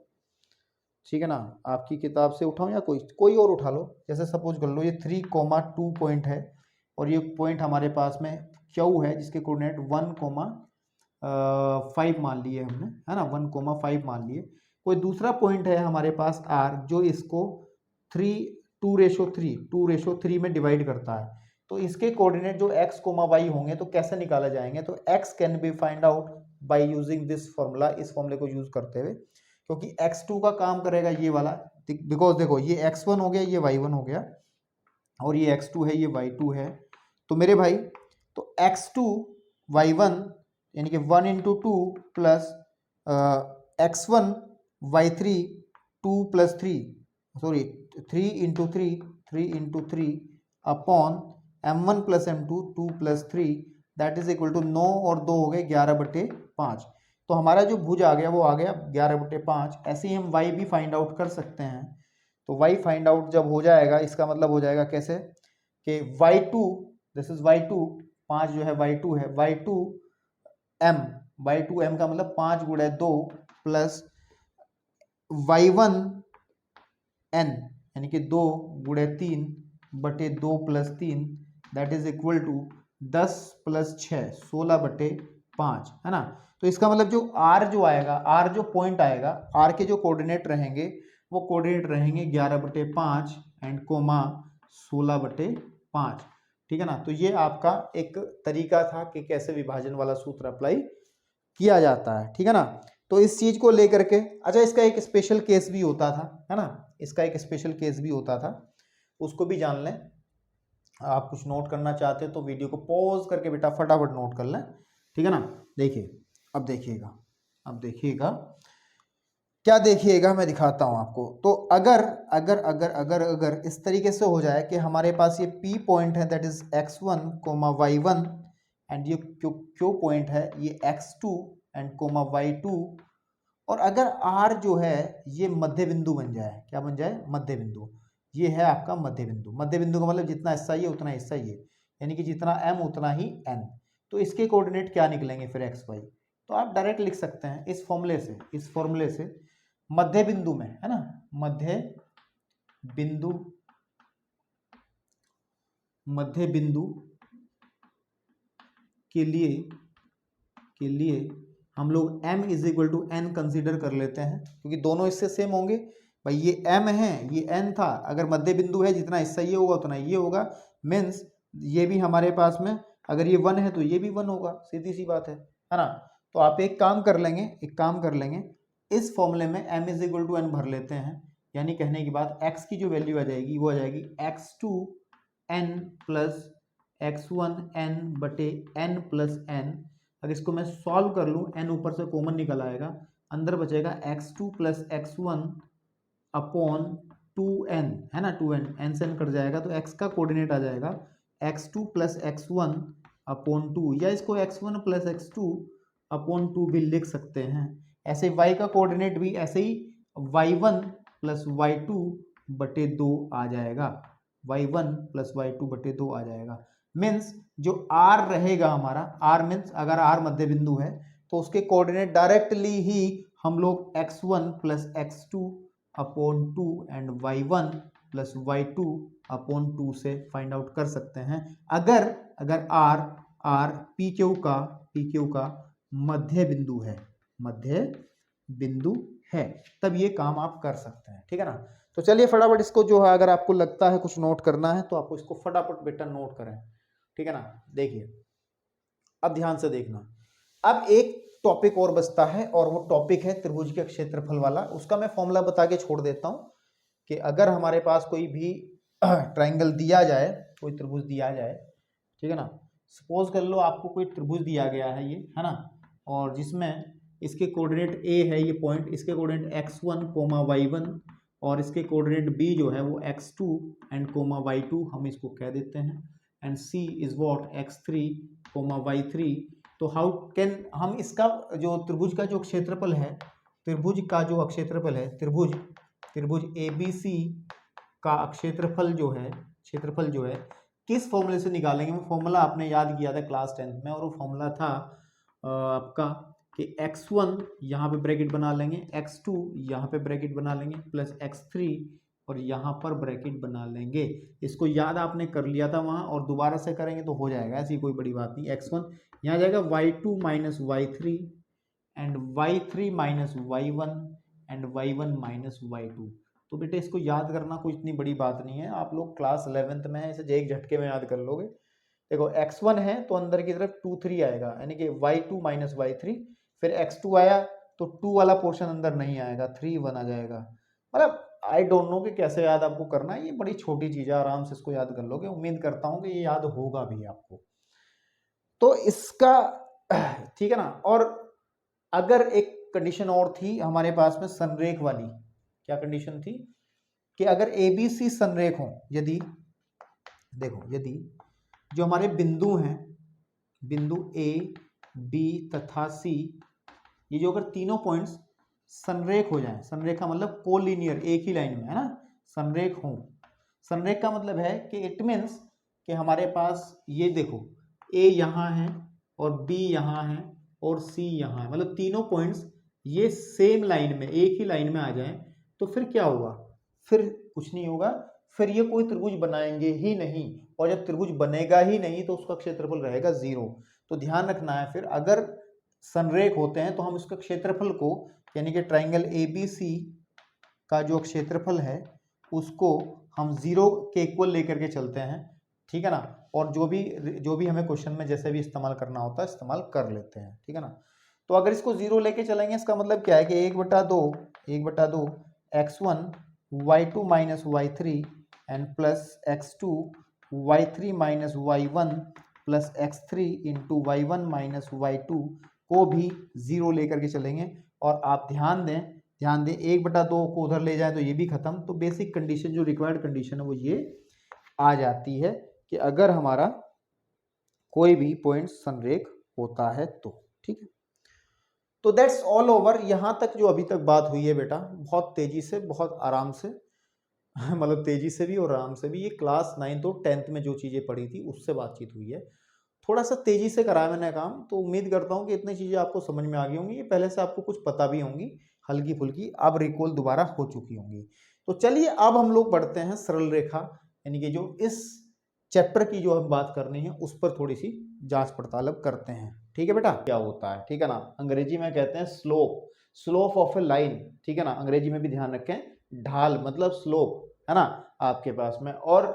ठीक है ना, आपकी किताब से उठाऊँ या कोई और उठा लो, जैसे सपोज कर लो ये 3,2 पॉइंट है, और ये पॉइंट हमारे पास में Q है जिसके कोऑर्डिनेट 1,5 मान लिए हमने, है ना, 1,5 मान लिए। कोई दूसरा पॉइंट है हमारे पास R जो इसको 2:3 में डिवाइड करता है, तो इसके कोऑर्डिनेट जो x, y होंगे तो कैसे निकाले जाएंगे? तो x can be find out by using this formula, इस फॉर्मूले को यूज करते हुए, क्योंकि x2 का काम करेगा ये वाला, बिकॉज देखो ये x1 हो गया, ये y1 हो गया, और ये x2 है, ये y2 है। तो मेरे भाई, तो x2 y1 यानी कि 1 × 2 plus x1 y3 2 + 3, sorry 3 × 3 upon m1 + m2 2 + 3, that is equal to 9 और 2 हो गए 11/5। तो हमारा जो भुज आ गया वो आ गया 11/5। ऐसे ही हम y भी फाइंड आउट कर सकते हैं। तो y फाइंड आउट जब हो जाएगा, इसका मतलब हो जाएगा कैसे कि y2, दिस इज y2, 5 जो है y2 है, y2m का मतलब 5 × 2 प्लस y1n यानी कि 2 × 3/2 + 3, दैट इज इक्वल टू 10 + 6 16/5, है ना। तो इसका मतलब जो r जो आएगा, r जो पॉइंट आएगा, r के जो कोऑर्डिनेट रहेंगे वो कोऑर्डिनेट रहेंगे 11/5 एंड 16/5, ठीक है ना। तो ये आपका एक तरीका था कि कैसे विभाजन वाला सूत्र अप्लाई किया जाता है, ठीक है ना। तो इस चीज को लेकर के, अच्छा इसका एक स्पेशल केस भी होता था, है ना, इसका एक स्पेशल केस भी होता था, उसको भी जान लें। आप कुछ नोट करना चाहते हैं तो वीडियो को पॉज करके बेटा फटाफट नोट कर लें, ठीक है ना। देखिए, अब देखिएगा क्या देखिएगा, मैं दिखाता हूं आपको। तो अगर अगर अगर अगर अगर इस तरीके से हो जाए कि हमारे पास ये P पॉइंट है, that is x1, y1, and ये Q पॉइंट है, ये x2 एंड y2, और अगर R जो है ये मध्य बिंदु बन जाए, क्या बन जाए? मध्य बिंदु। ये है आपका मध्य बिंदु। मध्य बिंदु का मतलब जितना हिस्सा ये उतना हिस्सा ये, यानी कि जितना m उतना ही n। तो इसके कोऑर्डिनेट क्या निकलेंगे फिर x y? तो आप डायरेक्ट लिख सकते हैं इस फॉर्मूले से मध्य बिंदु में, है ना, मध्य बिंदु के लिए हम लोग m = n कंसीडर कर लेते हैं, क्योंकि दोनों इससे सेम होंगे। भाई ये m है, ये n था, अगर मध्य बिंदु है जितना हिस्सा ये होगा उतना ये होगा, मीन्स ये भी हमारे पास में अगर ये 1 है तो ये भी 1 होगा, सीधी सी बात है ना। तो आप एक काम कर लेंगे, इस फॉर्मूले में m is equal to n भर लेते हैं, यानी कहने की बात x की जो वैल्यू आ जाएगी वो आ जाएगी x2 n plus x1 n बटे n प्लस n। अगर इसको मैं सॉल्व कर लूँ, n ऊपर से कॉमन निकल आएगा, अंदर बचेगा x2 plus x1 upon 2n, है ना, 2n, n से n कट जाएगा तो x का कोऑर्डिनेट आ जाएगा x2 प्लस x1 अपॉन 2, या इसको x1 प्लस x2 अपॉन 2 भी लिख सकते हैं। ऐसे y का कोऑर्डिनेट भी ऐसे ही y1 प्लस y2 बटे 2 आ जाएगा, y1 प्लस y2 बटे 2 आ जाएगा। मीन्स जो r रहेगा हमारा, r मीन्स अगर r मध्य बिंदु है तो उसके कोऑर्डिनेट डायरेक्टली ही हम लोग x1 plus x2 upon 2 and y1 plus y2 upon 2 से फाइंड आउट कर सकते हैं। अगर r पी क्यू का मध्य बिंदु है, मध्य बिंदु है, तब ये काम आप कर सकते हैं, ठीक है ना। तो चलिए फटाफट इसको जो है, अगर आपको लगता है कुछ नोट करना है तो आपको इसको फटाफट बेटा नोट करें, ठीक है ना। देखिए अब ध्यान से देखना, अब एक टॉपिक और बचता है और वो टॉपिक है त्रिभुज के क्षेत्रफल वाला। उसका मैं फॉर्मूला बता के छोड़ देता हूं कि अगर हमारे पास कोई भी ट्राइंगल दिया जाए, कोई त्रिभुज दिया जाए, ठीक है ना, सपोज कर लो आपको कोई त्रिभुज दिया गया है ये, है ना, और जिसमें इसके कोऑर्डिनेट a है, ये पॉइंट, इसके कोऑर्डिनेट x1 कोमा y1 और इसके कोऑर्डिनेट b जो है वो x2 एंड कोमा y2 हम इसको कह देते हैं, and c is what x3 comma y3। तो हाउ कैन हम इसका जो त्रिभुज का जो क्षेत्रफल है, त्रिभुज का जो क्षेत्रफल है, त्रिभुज ABC का क्षेत्रफल जो है किस फॉर्मूले से निकालेंगे। वो फॉर्मूला आपने याद किया था क्लास 10th में, और वो फॉर्मूला था आपका कि x1 यहाँ पे ब्रैकेट बना लेंगे, x2 यहाँ पे ब्रैकेट बना लेंगे, प्लस x3 और यहाँ पर ब्रैकेट बना लेंगे। इसको याद आपने कर लिया था वहाँ, और दोबारा से करेंगे तो हो जाएगा, ऐसी कोई बड़ी बात नहीं। x1 यहाँ जाएगा y2 minus y3 and y3 minus y1 and y1 minus y2। तो बेटे इसको याद करना कोई इतनी बड़ी बात नहीं है, आप लोग क्लास 11th में है, इसे एक झटके में याद कर लोगे। देखो x1 है तो अंदर की तरफ 2 3 आएगा, यानी कि y2 माइनस y3, फिर x2 आया तो 2 वाला पोर्शन अंदर नहीं आएगा, 3 1 आ जाएगा। मतलब आई डोंट नो कि कैसे याद आपको करना है, ये बड़ी छोटी चीज़ है, आराम से इसको याद कर लोगे। उम्मीद करता हूँ कि ये याद होगा भी आपको। तो इसका ठीक है ना। और अगर एक कंडीशन और थी हमारे पास में संरेख वाली, क्या कंडीशन थी कि अगर ABC संरेख हो, यदि देखो यदि जो हमारे बिंदु हैं, बिंदु A B तथा C, ये जो अगर तीनों पॉइंट्स संरेख हो जाएं, संरेख का मतलब कोलिनियर, एक ही लाइन में, है ना, संरेख हो। संरेख का मतलब है कि इट मीन्स कि हमारे पास ये देखो A यहाँ है और B यहाँ है और C यहाँ है, मतलब तीनों पॉइंट्स ये सेम लाइन में, एक ही लाइन में आ जाएं, तो फिर क्या होगा, फिर कुछ नहीं होगा, फिर ये कोई त्रिभुज बनाएंगे ही नहीं, और जब त्रिभुज बनेगा ही नहीं तो उसका क्षेत्रफल रहेगा 0। तो ध्यान रखना है, फिर अगर संरेख होते हैं तो हम उसका क्षेत्रफल को, यानी कि ट्राइंगल ABC का जो क्षेत्रफल है उसको हम 0 के इक्वल लेकर के चलते हैं, ठीक है ना। और जो भी हमें क्वेश्चन में जैसे भी इस्तेमाल करना होता है इस्तेमाल कर लेते हैं, ठीक है ना। तो अगर इसको 0 लेके चलेंगे, इसका मतलब क्या है कि 1/2 x1 y2 minus y3 and plus x2 y3 minus y1 plus x3 into y1 minus y2 को भी 0 लेकर के चलेंगे। और आप ध्यान दें 1/2 को उधर ले जाएं तो ये भी खत्म। तो बेसिक कंडीशन, जो रिक्वायर्ड कंडीशन है वो ये आ जाती है कि अगर हमारा कोई भी पॉइंट संरेख होता है तो, ठीक है। तो दैट्स ऑल ओवर। यहाँ तक जो अभी तक बात हुई है बेटा, बहुत तेजी से, बहुत आराम से मतलब तेजी से भी और आराम से भी, ये क्लास 9th और 10th में जो चीज़ें पढ़ी थी उससे बातचीत हुई है। थोड़ा सा तेजी से कराया मैंने काम, तो उम्मीद करता हूँ कि इतनी चीज़ें आपको समझ में आ गई होंगी। ये पहले से आपको कुछ पता भी होंगी, हल्की फुल्की, अब रिकॉल दोबारा हो चुकी होंगी। तो चलिए अब हम लोग बढ़ते हैं सरल रेखा, यानी कि जो इस चैप्टर की जो हम बात करनी है उस पर थोड़ी सी जांच पड़ताल अब करते हैं, ठीक है बेटा। क्या होता है, ठीक है ना, अंग्रेजी में कहते हैं स्लोप ऑफ ए लाइन, ठीक है ना। अंग्रेजी में भी ध्यान रखें, ढाल मतलब स्लोप, है ना, आपके पास में। और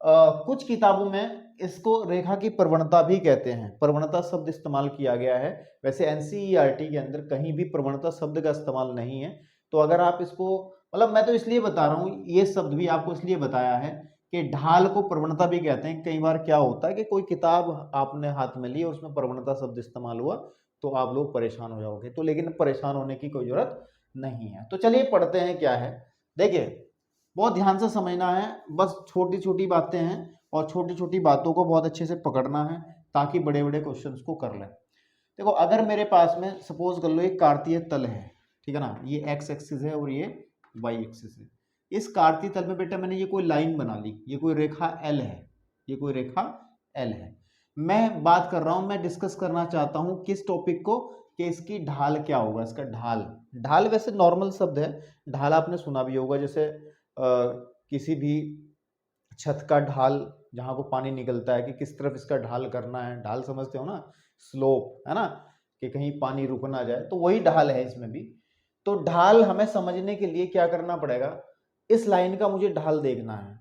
कुछ किताबों में इसको रेखा की प्रवणता भी कहते हैं, प्रवणता शब्द इस्तेमाल किया गया है। वैसे एनसीईआरटी के अंदर कहीं भी प्रवणता शब्द का इस्तेमाल नहीं है। तो अगर आप इसको, मतलब मैं तो इसलिए बता रहा हूँ, ये शब्द भी आपको इसलिए बताया है कि ढाल को प्रवणता भी कहते हैं। कई बार क्या होता है कि कोई किताब आपने हाथ में ली और उसमें प्रवणता शब्द इस्तेमाल हुआ तो आप लोग परेशान हो जाओगे, तो लेकिन परेशान होने की कोई जरूरत नहीं है। तो चलिए पढ़ते हैं क्या है। देखिए बहुत ध्यान से समझना है, बस छोटी छोटी बातें हैं और छोटी छोटी बातों को बहुत अच्छे से पकड़ना है ताकि बड़े बड़े क्वेश्चंस को कर लें। देखो अगर मेरे पास में सपोज कर लो एक कार्तीय तल है, ठीक है ना, ये एक्स एक्सिस है और ये वाई एक्सिस है। इस कार्तीय तल में बेटा मैंने ये कोई लाइन बना ली, ये कोई रेखा एल है, ये कोई रेखा एल है। मैं बात कर रहा हूं, मैं डिस्कस करना चाहता हूं किस टॉपिक को, कि इसकी ढाल क्या होगा, इसका ढाल। ढाल वैसे नॉर्मल शब्द है, ढाल आपने सुना भी होगा, जैसे किसी भी छत का ढाल जहां को पानी निकलता है कि किस तरफ इसका ढाल करना है, ढाल समझते हो ना, स्लोप है ना, कि कहीं पानी रुक ना जाए, तो वही ढाल है इसमें भी। तो ढाल हमें समझने के लिए क्या करना पड़ेगा, इस लाइन का मुझे ढाल देखना है।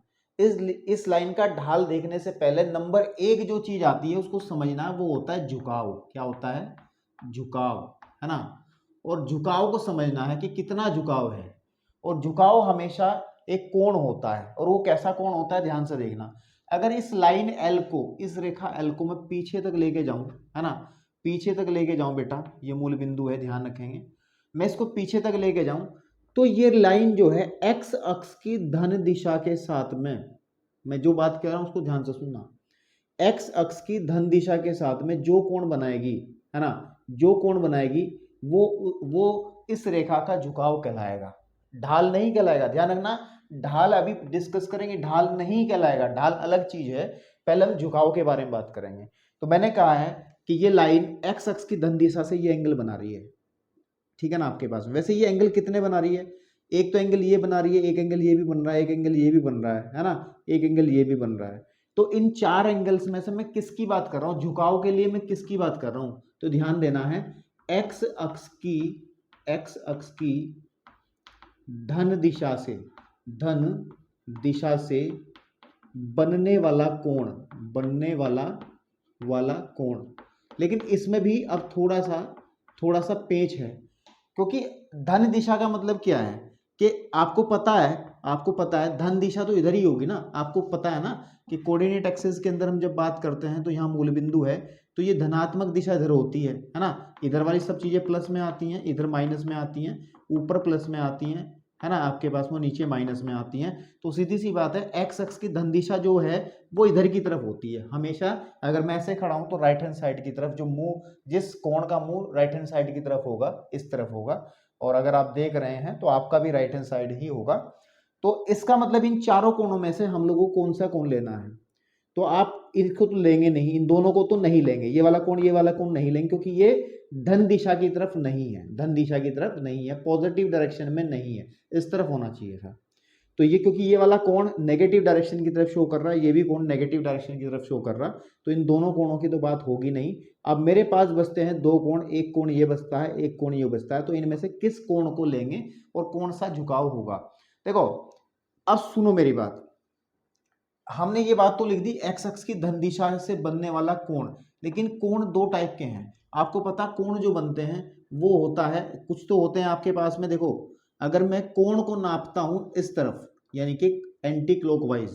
इस लाइन का ढाल देखने से पहले नंबर एक जो चीज आती है उसको समझना है, वो होता है झुकाव। क्या होता है, झुकाव, है ना। और झुकाव को समझना है कि कितना झुकाव है, और झुकाव हमेशा एक कोण होता है, और वो कैसा कोण होता है ध्यान से देखना। अगर इस लाइन एल को, इस रेखा एल को मैं पीछे तक लेके जाऊं, है ना, पीछे तक लेके जाऊं बेटा, ये मूल बिंदु है ध्यान रखेंगे, मैं इसको पीछे तक लेके जाऊं तो ये लाइन जो है एक्स अक्ष की धन दिशा के साथ में, मैं जो बात कह रहा हूं उसको ध्यान से सुनना, एक्स अक्ष की धन दिशा के साथ में जो कोण बनाएगी, है ना, जो कोण बनाएगी वो इस रेखा का झुकाव कहलाएगा, ढाल नहीं कहलाएगा। ध्यान रखना, ढाल अभी डिस्कस करेंगे, ढाल नहीं कहलाएगा, ढाल अलग चीज है। पहले हम झुकाव के बारे में बात करेंगे। तो मैंने कहा है कि ये लाइन एक्स अक्ष की धन दिशा से ये एंगल बना रही है, ठीक है ना, आपके पास। वैसे ये एंगल कितने बना रही है, एक तो एंगल ये बना रही है, एक एंगल ये भी बन रहा है, एक एंगल ये भी बन रहा है ना, एक एंगल ये भी बन रहा है। तो इन चार एंगल्स में से मैं किसकी बात कर रहा हूं, झुकाव के लिए मैं किसकी बात कर रहा हूं, तो ध्यान देना है, एक्स अक्ष की धन दिशा से बनने वाला कोण। लेकिन इसमें भी अब थोड़ा सा पेच है, क्योंकि धन दिशा का मतलब क्या है कि आपको पता है धन दिशा तो इधर ही होगी ना। आपको पता है ना कि कोऑर्डिनेट एक्सिस के अंदर हम जब बात करते हैं तो यहाँ मूल बिंदु है, तो ये धनात्मक दिशा इधर होती है ना। इधर वाली सब चीजें प्लस में आती हैं, इधर माइनस में आती हैं, ऊपर प्लस में आती हैं, है ना, आपके पास में नीचे माइनस में आती हैं। तो सीधी सी बात है, एक्स अक्ष की धन दिशा जो है वो इधर की तरफ होती है हमेशा। अगर मैं ऐसे खड़ा हूं तो राइट हैंड साइड की तरफ, जो मुंह, जिस कोण का मुंह राइट हैंड साइड की तरफ होगा, इस तरफ होगा, और अगर आप देख रहे हैं तो आपका भी राइट हैंड साइड ही होगा। तो इसका मतलब इन चारों कोणों में से हम लोगों को कौन सा कोण लेना है, तो आप इनको तो लेंगे नहीं, इन दोनों को तो नहीं लेंगे, ये वाला कोण नहीं लेंगे, क्योंकि ये धन दिशा की तरफ नहीं है, धन दिशा की तरफ नहीं है, पॉजिटिव डायरेक्शन में नहीं है, इस तरफ होना चाहिए था। तो ये क्योंकि ये वाला कोण नेगेटिव डायरेक्शन की तरफ शो कर रहा है, ये भी कोण नेगेटिव डायरेक्शन की तरफ शो कर रहा है, तो इन दोनों कोणों की तो बात होगी नहीं। अब मेरे पास बचते हैं दो कोण, एक कोण ये बचता है, एक कोण ये बचता है, तो इनमें से किस कोण को लेंगे और कौन सा झुकाव होगा। देखो अब सुनो मेरी बात, हमने ये बात तो लिख दी एक्स अक्ष की धन दिशा से बनने वाला कोण, लेकिन कोण दो टाइप के हैं। आपको पता, कोण जो बनते हैं वो होता है, कुछ तो होते हैं आपके पास में, देखो अगर मैं कोण को नापता हूं इस तरफ, यानी कि एंटी क्लॉकवाइज,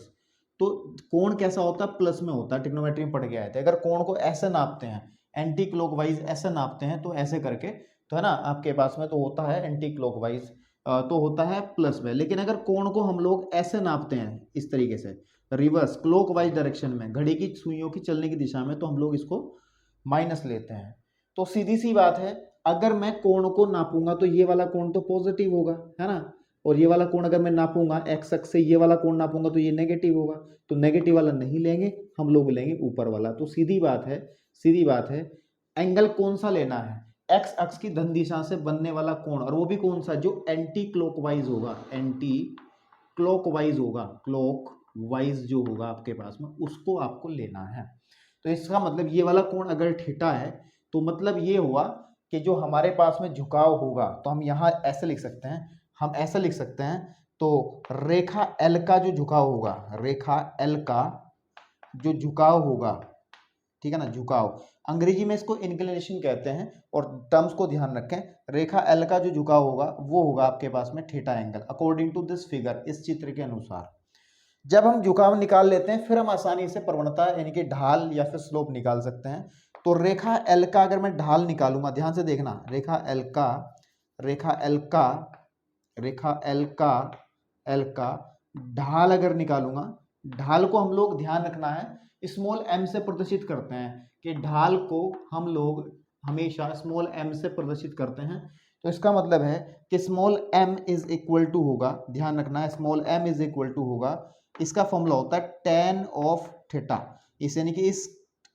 तो कोण कैसा होता है, प्लस में होता है, ट्रिग्नोमेट्री में पढ़ के आए थे। अगर कोण को ऐसे नापते हैं, एंटी क्लॉकवाइज ऐसे नापते हैं, तो ऐसे करके, तो है ना, आपके पास में तो होता है एंटी क्लॉकवाइज, तो होता है प्लस में। लेकिन अगर कोण को हम लोग ऐसे नापते हैं इस तरीके से, रिवर्स क्लॉकवाइज डायरेक्शन में, घड़ी की सुइयों की चलने की दिशा में, तो हम लोग इसको माइनस लेते हैं। तो सीधी सी बात है, अगर मैं कोण को नापूंगा तो ये वाला कोण तो पॉजिटिव होगा, है ना, और ये वाला कोण अगर मैं नापूंगा एक्स अक्ष से, ये वाला कोण नापूंगा तो ये नेगेटिव होगा, तो नेगेटिव वाला नहीं लेंगे, हम लोग लेंगे ऊपर वाला। तो सीधी बात है, एंगल कौन सा लेना है, एक्स अक्ष की धन दिशा से बनने वाला कोण, और वो भी कौन सा, जो एंटी क्लॉकवाइज होगा, क्लॉकवाइज जो होगा आपके पास में, उसको आपको लेना है। तो इसका मतलब ये वाला कोण अगर थीटा है, तो मतलब ये हुआ कि जो हमारे पास में झुकाव होगा, तो हम यहाँ ऐसे लिख सकते हैं, तो रेखा एल का जो झुकाव होगा, रेखा एल का जो झुकाव होगा, ठीक है ना, झुकाव, अंग्रेजी में इसको इंक्लिनेशन कहते हैं, और टर्म्स को ध्यान रखें, रेखा एल का जो झुकाव होगा वो होगा आपके पास में theta angle, according to this figure, इस चित्र के अनुसार। जब हम झुकाव निकाल लेते हैं फिर हम आसानी से प्रवणता यानी कि ढाल या फिर स्लोप निकाल सकते हैं। तो रेखा एल का अगर मैं ढाल निकालूंगा, ध्यान से देखना, रेखा एल का ढाल अगर निकालूंगा, ढाल को हम लोग, ध्यान रखना है, स्मॉल एम से प्रदर्शित करते हैं, कि ढाल को हम लोग हमेशा स्मॉल एम से प्रदर्शित करते हैं। तो इसका मतलब है कि small M is equal to होगा, ध्यान रखना है, small M is equal to होगा, इसका फॉर्मूला होता है tan ऑफ थीटा, इस यानी कि इस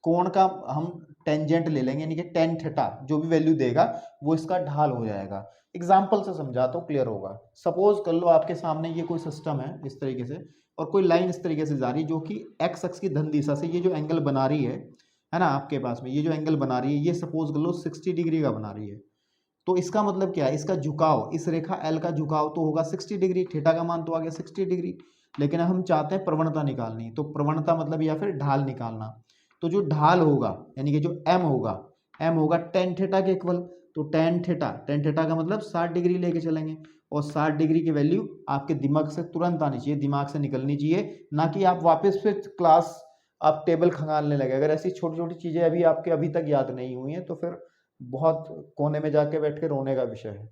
कोण का हम टेंजेंट ले लेंगे, यानी कि tan थीटा जो भी वैल्यू देगा वो इसका ढाल हो जाएगा। एग्जाम्पल से समझा तो क्लियर होगा। सपोज कर लो आपके सामने ये कोई सिस्टम है इस तरीके से, और कोई लाइन इस तरीके से जा रही है जो कि एक्स अक्ष की धन दिशा से ये जो एंगल बना रही है ना, आपके पास में ये जो एंगल बना रही है, ये सपोज कर लो 60 डिग्री का बना रही है। तो इसका मतलब क्या है, इसका झुकाव, इस रेखा एल का झुकाव तो होगा 60 डिग्री, थीटा का मान तो आ गया 60 डिग्री, लेकिन हम चाहते हैं प्रवणता निकालनी, तो प्रवणता मतलब या फिर ढाल निकालना। तो जो ढाल होगा यानी कि जो एम होगा टेन थीटा के इक्वल, तो टेन थीटा का मतलब 60 डिग्री लेके चलेंगे, और 60 डिग्री की वैल्यू आपके दिमाग से तुरंत आनी चाहिए, दिमाग से निकलनी चाहिए, ना कि आप वापस फिर क्लास आप टेबल खंगालने लगे। अगर ऐसी छोटी छोटी चीजें आपके अभी तक याद नहीं हुई हैं तो फिर बहुत कोने में जाके बैठ के रोने का विषय है।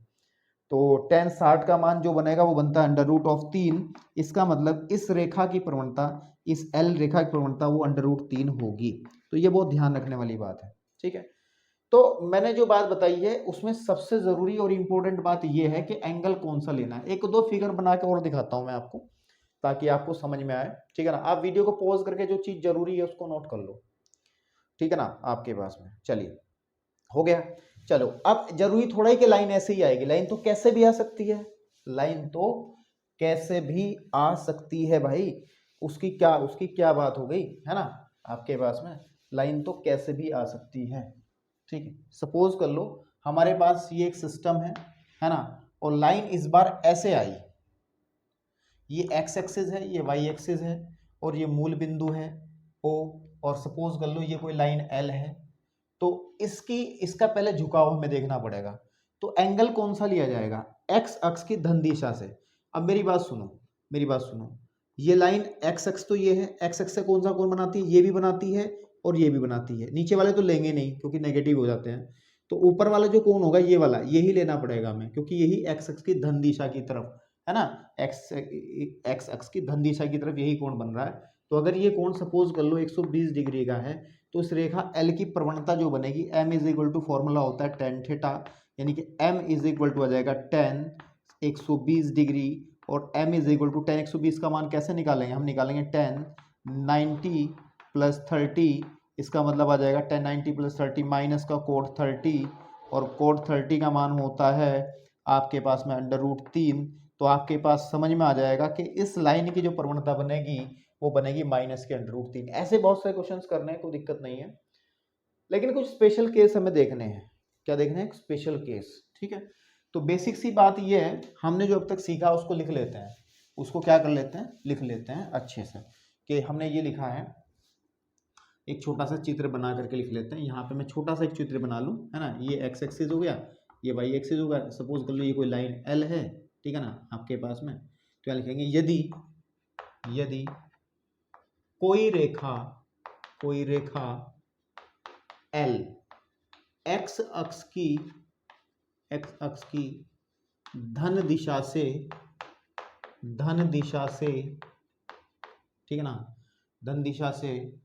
तो tan 60 का मान जो बनेगा वो बनता है √3, इसका मतलब इस रेखा की प्रवणता, इस एल रेखा की प्रवणता वो √3 होगी। तो ये बहुत ध्यान रखने वाली बात है, ठीक है। तो मैंने जो बात बताई है उसमें सबसे जरूरी और इंपॉर्टेंट बात ये है कि एंगल कौन सा लेना है। एक दो फिगर बना के और दिखाता हूं मैं आपको, ताकि आपको समझ में आए, ठीक है ना। आप वीडियो को पॉज करके जो चीज जरूरी है उसको नोट कर लो, ठीक है ना, आपके पास में। चलिए, हो गया। चलो, अब जरूरी थोड़ा ही कि लाइन ऐसे ही आएगी, लाइन तो कैसे भी आ सकती है, लाइन तो कैसे भी आ सकती है भाई, उसकी क्या बात हो गई, है ना, आपके पास में लाइन तो कैसे भी आ सकती है, ठीक है। सपोज कर लो हमारे पास ये एक सिस्टम है ना, और लाइन इस बार ऐसे आई, ये एक्स एक्सिस है, ये वाई एक्सिस है, और ये मूल बिंदु है ओ, और सपोज कर लो ये कोई लाइन एल है। तो इसका पहले झुकाव हमें देखना पड़ेगा। तो एंगल कौन सा लिया जाएगा, एक्स अक्ष की धन दिशा से। अब मेरी बात सुनो, ये लाइन एक्स अक्ष तो ये है, एक्स अक्ष से कौन सा कोण बनाती है, ये भी बनाती है और ये भी बनाती है। नीचे वाले तो लेंगे नहीं क्योंकि नेगेटिव हो जाते हैं, तो ऊपर वाला जो कोण होगा ये वाला, यही लेना पड़ेगा हमें, क्योंकि यही एक्स अक्ष की धन दिशा की तरफ है ना, एक्स अक्ष की धन दिशा की तरफ यही कोण बन रहा है। तो अगर ये कोण सपोज कर लो 120 डिग्री का है, तो इस रेखा एल की प्रवणता जो बनेगी m is equal to formula होता है tan थीटा, यानी कि m इज इक्वल टू आ जाएगा tan 120 डिग्री, और m is equal to tan 120 का मान कैसे निकालेंगे, हम निकालेंगे tan 90 प्लस 30, इसका मतलब आ जाएगा tan 90 प्लस 30 माइनस का कोट 30, और कोट 30 का मान होता है आपके पास में √3। तो आपके पास समझ में आ जाएगा कि इस लाइन की जो प्रवणता बनेगी वो बनेगी माइनस के √3। ऐसे बहुत सारे क्वेश्चंस करने हैं, कोई दिक्कत नहीं है, लेकिन कुछ स्पेशल केस हमें देखने हैं। क्या देखने हैं, स्पेशल केस, ठीक है। तो बेसिक सी बात ये है, हमने जो अब तक सीखा उसको लिख लेते हैं, उसको क्या कर लेते हैं, लिख लेते हैं अच्छे से, कि हमने ये लिखा है, एक छोटा सा चित्र बना करके लिख लेते हैं। यहाँ पे मैं छोटा सा एक चित्र बना लूँ, है ना, ये एक्स एक्सिस हो गया, ये वाई एक्सिस होगा। सपोज कर लो ये कोई लाइन एल है, ठीक है ना, आपके पास में। तो क्या लिखेंगे, यदि कोई रेखा एल एक्स अक्ष की धन दिशा से, ठीक है ना, धन दिशा से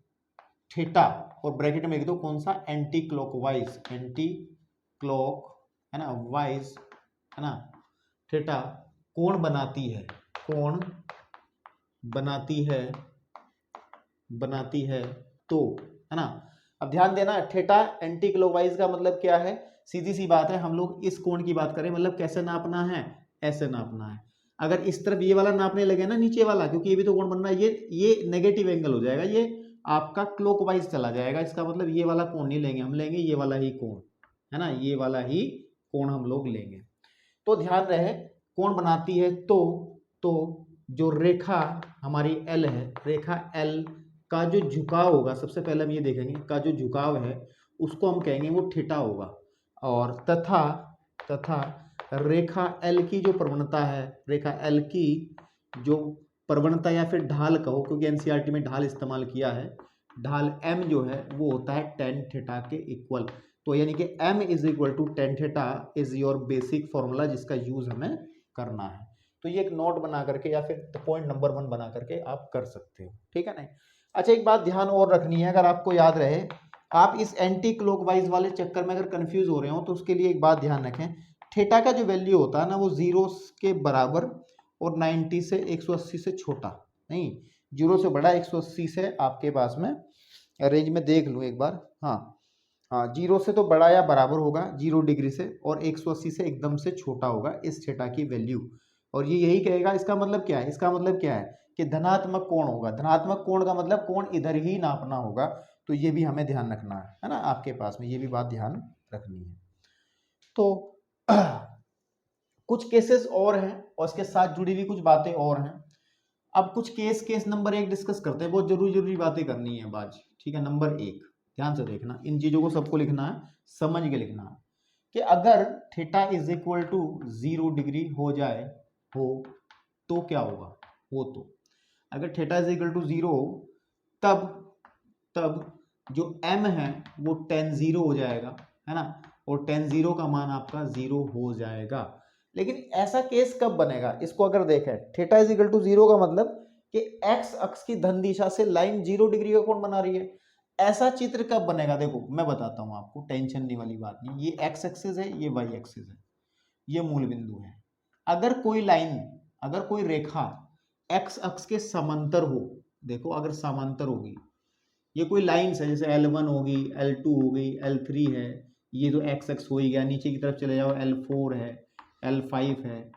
थीटा, और ब्रैकेट में लिख दो कौन सा, एंटी क्लॉक है ना, वाइज, है ना, थीटा कोण बनाती है, तो, है ना। अब ध्यान देना, थीटा एंटी क्लॉकवाइज का मतलब क्या है, सीधी सी बात है, हम लोग इस कोण की बात करें, मतलब कैसे नापना है, ऐसे नापना है। अगर इस तरफ ये वाला नापने लगे ना, नीचे वाला, क्योंकि ये भी तो कोण बन रहा है, ये नेगेटिव एंगल हो जाएगा, ये आपका क्लॉकवाइज चला जाएगा। इसका मतलब ये वाला कोण नहीं लेंगे, हम लेंगे ये वाला ही कोण, है ना, ये वाला ही कोण हम लोग लेंगे। तो ध्यान रहे, कोण बनाती है तो जो रेखा हमारी एल है, रेखा एल का जो झुकाव होगा, सबसे पहले हम ये देखेंगे का जो झुकाव है उसको हम कहेंगे वो थीटा होगा, और तथा रेखा एल की जो प्रवणता है, रेखा एल की जो प्रवणता या फिर ढाल कहो, क्योंकि एनसीईआरटी में ढाल इस्तेमाल किया है, ढाल एम जो है वो होता है टेन थीटा के इक्वल। तो यानी कि m is equal to tan theta is your basic formula जिसका यूज हमें करना है। तो ये एक नोट बना करके या फिर पॉइंट नंबर 1 बना करके आप कर सकते हो, ठीक है ना। अच्छा, एक बात ध्यान और रखनी है, अगर आपको याद रहे, आप इस एंटी क्लॉकवाइज वाले चक्कर में अगर कंफ्यूज हो रहे हो तो उसके लिए एक बात ध्यान रखें, थीटा का जो वैल्यू होता है ना वो 0 के बराबर और 90 से 180 से छोटा नहीं, 0 से बड़ा 180 से आपके पास में रेंज में देख लूँ एक बार, हाँ 0 से तो बड़ा या बराबर होगा 0 डिग्री से, और 180 से एकदम से छोटा होगा इस थीटा की वैल्यू। और ये यही कहेगा, इसका मतलब क्या है, इसका मतलब क्या है कि धनात्मक कोण होगा। धनात्मक कोण का मतलब कोण इधर ही नापना होगा, तो ये भी हमें ध्यान रखना है ना, आपके पास में ये भी बात ध्यान रखनी है। तो कुछ केसेस और हैं और इसके साथ जुड़ी हुई कुछ बातें और हैं। अब कुछ केस नंबर 1 डिस्कस करते हैं, बहुत जरूरी बातें करनी है बाज, ठीक है। नंबर 1 ध्यान से देखना, इन चीजों को सबको लिखना है, समझ के लिखना है कि अगर theta is equal to 0 degree हो जाए हो तो क्या होगा। हो तो अगर थीटा इज इक्वल टू 0 तब जो m है वो tan 0 हो जाएगा, है ना, और tan 0 का मान आपका 0 हो जाएगा। लेकिन ऐसा केस कब बनेगा, इसको अगर देखें, थीटा इज इक्वल टू 0 का मतलब कि x अक्ष की धन दिशा से लाइन 0 डिग्री का कोण बना रही है। ऐसा चित्र कब बनेगा, देखो मैं बताता हूं आपको, टेंशन नहीं वाली बात नहीं, ये x एक्सिस है, ये y एक्सिस है, ये मूल बिंदु है। अगर कोई लाइन, अगर कोई रेखा x अक्ष के समांतर हो, देखो अगर समांतर होगी, ये कोई लाइन्स है जैसे L1 होगी, L2 होगी, L3 है, ये तो x अक्ष हो ही गया, नीचे की तरफ चले जाओ L4 है, L5 है,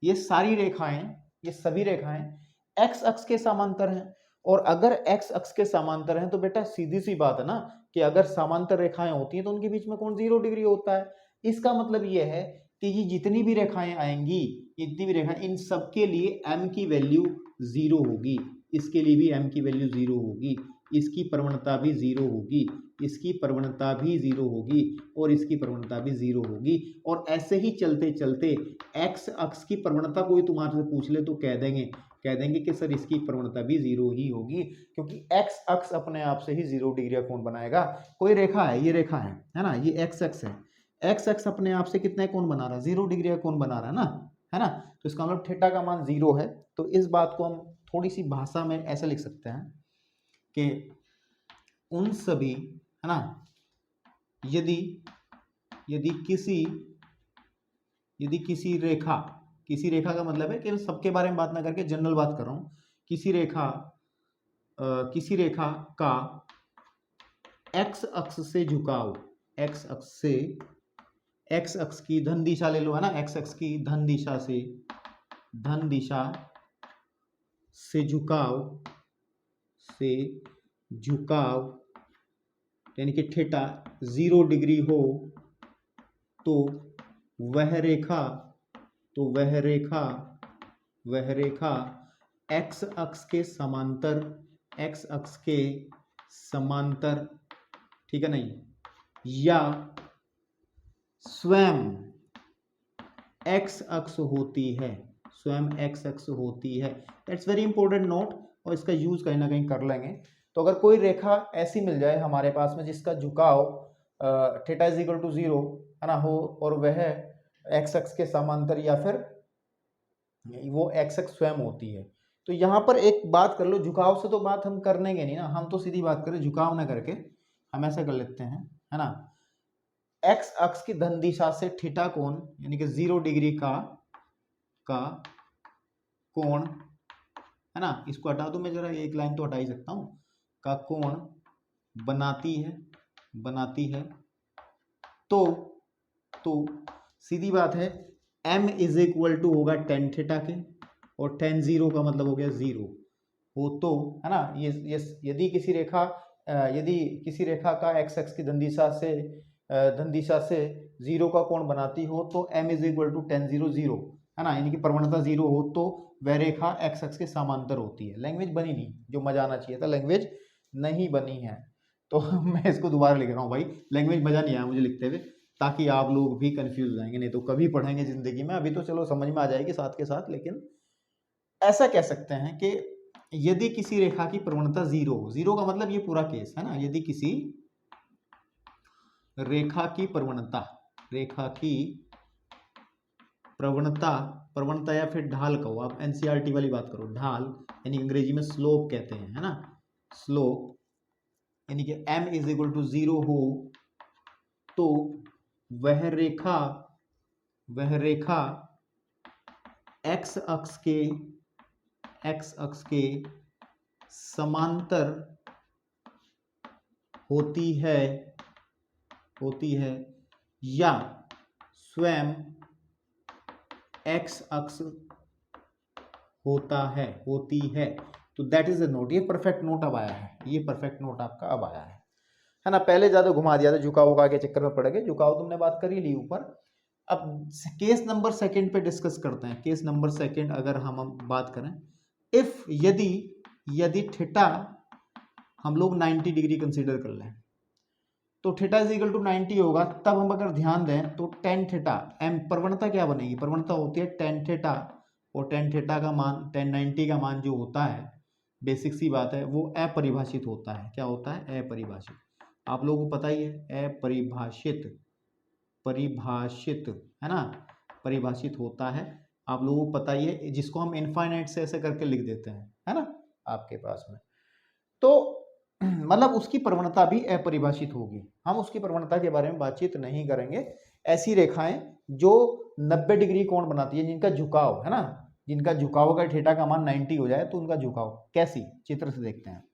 ये सारी रेखाएं, ये सभी रेखाएं x अक्ष के समांतर हैं। और अगर x अक्ष के समांतर हैं तो बेटा सीधी सी बात है ना कि अगर समांतर रेखाएं होती हैं तो उनके बीच में कोण 0 डिग्री होता है। इसका मतलब ये है कि ये जितनी भी रेखाएं आएंगी, जितनी भी रेखाएं, इन सब के लिए m की वैल्यू 0 होगी, इसके लिए भी m की वैल्यू 0 होगी, इसकी प्रवणता भी 0 होगी, इसकी प्रवणता भी 0 होगी, और इसकी प्रवणता भी 0 होगी। और ऐसे ही चलते चलते x अक्ष की प्रवणता कोई तुम्हारे से पूछ ले तो कह देंगे कि सर इसकी प्रवणता भी 0 ही होगी, क्योंकि x अक्ष अपने आप से ही 0 डिग्री का कोण बनाएगा। कोई रेखा है, ये रेखा है ना, ये x अक्ष है, x अक्ष अपने आप से कितना कोण बना रहा है, 0 डिग्री का कोण बना रहा है ना। तो इसका मतलब थीटा का मान 0 है। तो इस बात को हम थोड़ी सी भाषा में ऐसे लिख सकते हैं कि उन सभी, है ना, यदि किसी रेखा का मतलब है कि सबके बारे में बात ना करके जनरल बात कर रहा हूं, किसी रेखा का x अक्ष से झुकाव, x अक्ष की धन दिशा ले लो, है ना, x अक्ष की धन दिशा से झुकाव यानी कि थीटा 0 डिग्री हो तो वह रेखा x अक्ष के समांतर, ठीक है नहीं, या स्वयं x अक्ष होती है, दैट्स वेरी इंपॉर्टेंट नोट, और इसका यूज कहीं ना कहीं कर लेंगे। तो अगर कोई रेखा ऐसी मिल जाए हमारे पास में जिसका झुकाव थीटा इज इक्वल टू 0, है ना, हो, और वह x अक्ष के समांतर या फिर वो x अक्ष स्वयं होती है, तो यहाँ पर एक बात कर लो, झुकाव से तो बात हम कर लेंगे नहीं ना, हम तो सीधी बात करें, झुकाव ना करके हम ऐसा कर लेते हैं, है ना, x अक्ष की धन दिशा से थीटा कोण यानी कि 0 डिग्री का कोण, है ना, इसको हटा दो, मैं जरा एक लाइन तो हटा ही सकता हूं, का कोण बनाती है तो सीधी बात है m इज इक्वल टू होगा tan थीटा के, और tan 0 का मतलब हो गया 0 हो तो, है ना, ये यदि किसी रेखा का x अक्ष की धन दिशा से 0 का कोण बनाती हो तो m is equal to tan 0 0, है ना, यानी कि प्रवणता 0 हो तो वह रेखा x अक्ष के समांतर होती है। लैंग्वेज बनी नहीं, जो मजा आना चाहिए था लैंग्वेज नहीं बनी है। तो मैं इसको दोबारा लिख रहा हूँ भाई, लैंग्वेज मज़ा नहीं आया मुझे लिखते हुए, ताकि आप लोग भी कंफ्यूज हो जाएंगे, नहीं तो कभी पढ़ेंगे ज़िंदगी में, अभी तो चलो समझ में आ जाएगी साथ के साथ। लेकिन ऐसा कह सकते हैं कि यदि किसी रेखा की प्रवणता जीरो, जीरो का मतलब ये पूरा केस है ना, यदि किसी रेखा की प्रवणता, रेखा की प्रवणता, प्रवणता या फिर ढाल कहो, आप एनसीईआरटी वाली बात करो, ढाल यानी अंग्रेजी में स्लोप कहते हैं, है ना, स्लोप, यानी कि m इज इक्वल टू 0 हो, तो वह रेखा x अक्ष के समांतर होती है या स्वयं x अक्ष होती है। तो दैट इज अ नोट, ये परफेक्ट नोट अब आया है, ये परफेक्ट नोट आपका अब आया है ना। पहले ज्यादा घुमा दिया था, झुकाव उगा के चक्कर में पड़ गए, झुकाव तुमने बात कर ही ली ऊपर। अब केस नंबर सेकंड पे डिस्कस करते हैं। केस नंबर सेकंड अगर हम बात करें, इफ यदि थीटा हम लोग 90 डिग्री कंसीडर कर लें, तो थीटा इज इक्वल टू 90 होगा, तब हम अगर ध्यान दें तो टेन थीटा, एम प्रवणता क्या बनेगी, प्रवणता होती है टेन थीटा, और टेन थीटा का मान, टेन 90 का मान जो होता है, बेसिक सी बात है, वो अपरिभाषित होता है। क्या होता है? अपरिभाषित। आप लोगों को पता ही है, अपरिभाषित, परिभाषित है ना, परिभाषित होता है, आप लोगों को पता ही है, जिसको हम इनफाइनाइट से ऐसे करके लिख देते हैं, है ना, आपके पास में। तो मतलब उसकी प्रवणता भी अपरिभाषित होगी, हम उसकी प्रवणता के बारे में बातचीत नहीं करेंगे। ऐसी रेखाएं जो 90 डिग्री कोण बनाती है, जिनका झुकाव है ना, जिनका झुकाव अगर थीटा का मान 90 हो जाए, तो उनका झुकाव कैसी, चित्र से देखते हैं।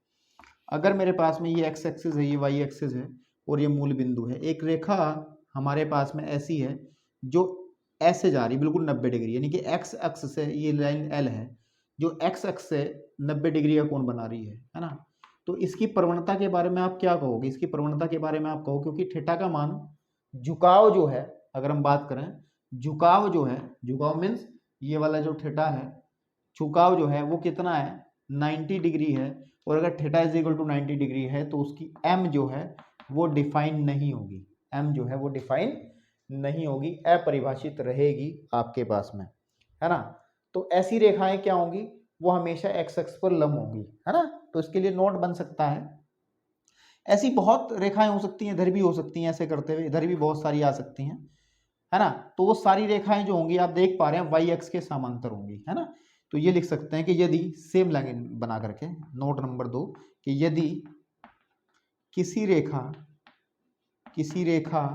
अगर मेरे पास में ये एक्स एक्सिस है, ये वाई एक्सिस है, और ये मूल बिंदु है, एक रेखा हमारे पास में ऐसी है जो ऐसे जा रही है बिल्कुल 90 डिग्री, यानी कि एक्स अक्ष से, ये लाइन एल है जो एक्स अक्ष से 90 डिग्री का कोण बना रही है ना। तो इसकी प्रवणता के बारे में आप क्या कहोगे? इसकी प्रवणता के बारे में आप कहो, क्योंकि थीटा का मान, झुकाव जो है, अगर हम बात करें, झुकाव जो है, झुकाव मीन्स ये वाला जो थीटा है, झुकाव जो है वो कितना है, 90 डिग्री है, और अगर theta is equal to 90 degree है, तो उसकी m जो है वो डिफाइन नहीं होगी, m जो है वो डिफाइन नहीं होगी, अपरिभाषित रहेगी आपके पास में, है ना। तो ऐसी रेखाएं क्या होंगी, वो हमेशा एक्स अक्ष पर लंब होंगी, है ना। तो इसके लिए नोट बन सकता है, ऐसी बहुत रेखाएं हो सकती हैं, इधर भी हो सकती हैं, ऐसे करते हुए इधर भी बहुत सारी आ सकती हैं, है ना। तो वो सारी रेखाएं जो होंगी, आप देख पा रहे हैं, वाई एक्स के समांतर होंगी, है ना। तो ये लिख सकते हैं कि यदि, सेम लाइन बना करके, नोट नंबर 2, कि यदि किसी रेखा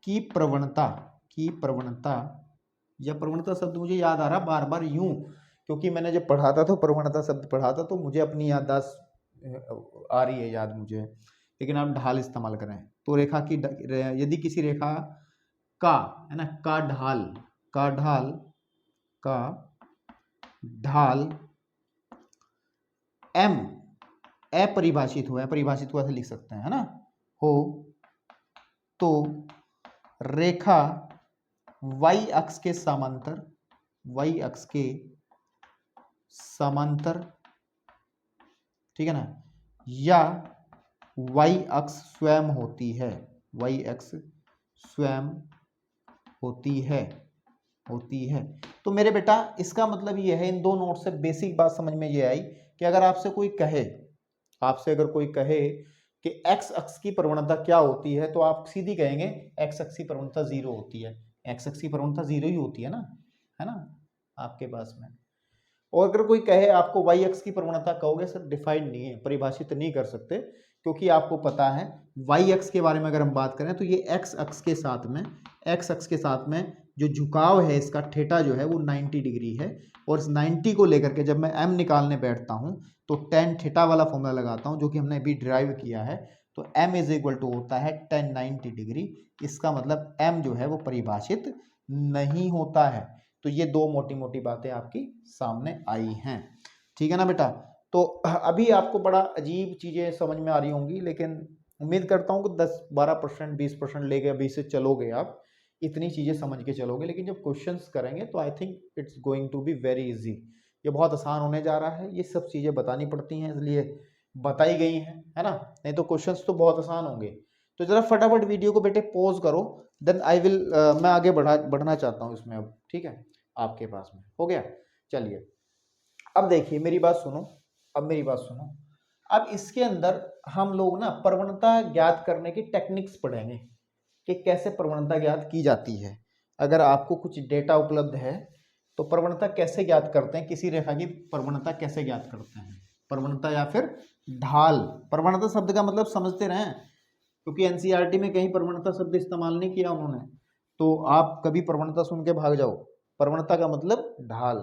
की प्रवणता, या प्रवणता शब्द मुझे याद आ रहा बार बार यूं, क्योंकि मैंने जब पढ़ा था तो प्रवणता शब्द पढ़ा था, तो मुझे अपनी याददाश्त आ रही है याद मुझे, लेकिन आप ढाल इस्तेमाल करें। तो रेखा की, यदि किसी रेखा का, है ना, का ढाल m अपरिभाषित हो, अपरिभाषित को ऐसे लिख सकते हैं, है ना, हो, तो रेखा y अक्ष के समांतर, ठीक है ना, या y अक्ष स्वयं होती है। तो मेरे बेटा इसका मतलब ये है, इन दो नोट से बेसिक बात समझ में ये आई कि अगर आपसे अगर कोई कहे कि एक्स अक्ष की प्रवणता क्या होती है, तो आप सीधी कहेंगे एक्स अक्ष की प्रवणता 0 होती है, एक्स अक्ष की प्रवणता 0 ही होती है ना, आपके पास में। और अगर कोई कहे आपको वाई अक्ष की प्रवणता, कहोगे सर डिफाइन नहीं है, परिभाषित नहीं कर सकते, क्योंकि आपको पता है वाई अक्ष के बारे में अगर हम बात करें, तो ये एक्स अक्ष के साथ में जो झुकाव है इसका, थीटा जो है वो 90 डिग्री है, और इस 90 को लेकर के जब मैं m निकालने बैठता हूं, तो टेन थीटा वाला फॉर्मूला लगाता हूं, जो कि हमने अभी ड्राइव किया है। तो m इज इक्वल टू होता है टेन 90 डिग्री, इसका मतलब m जो है वो परिभाषित नहीं होता है। तो ये दो मोटी मोटी बातें आपकी सामने आई हैं, ठीक है ना बेटा। तो अभी आपको बड़ा अजीब चीजें समझ में आ रही होंगी, लेकिन उम्मीद करता हूँ कि 10-12% 20% लेके अभी से चलोगे, आप इतनी चीजें समझ के चलोगे, लेकिन जब क्वेश्चंस करेंगे तो I think it's going to be very easy, ये बहुत आसान होने जा रहा है। ये सब चीजें बतानी पड़ती हैं, इसलिए बताई गई हैं, है ना, नहीं तो क्वेश्चंस तो बहुत आसान होंगे। तो जरा फटाफट वीडियो को बेटे पॉज करो, देन आई विल, मैं आगे बढ़ना चाहता हूँ इसमें अब, ठीक है, आपके पास में हो गया। चलिए अब देखिए मेरी बात सुनो, अब मेरी बात सुनो। अब इसके अंदर हम लोग ना प्रवणता ज्ञात करने की टेक्निक्स पढ़ेंगे कि कैसे प्रवणता ज्ञात की जाती है। अगर आपको कुछ डेटा उपलब्ध है तो प्रवणता कैसे ज्ञात करते हैं, किसी रेखा की प्रवणता कैसे ज्ञात करते हैं, प्रवणता या फिर ढाल। प्रवणता शब्द का मतलब समझते रहें, क्योंकि एनसीईआरटी में कहीं प्रवणता शब्द इस्तेमाल नहीं किया उन्होंने, तो आप कभी प्रवणता सुन के भाग जाओ। प्रवणता का मतलब ढाल,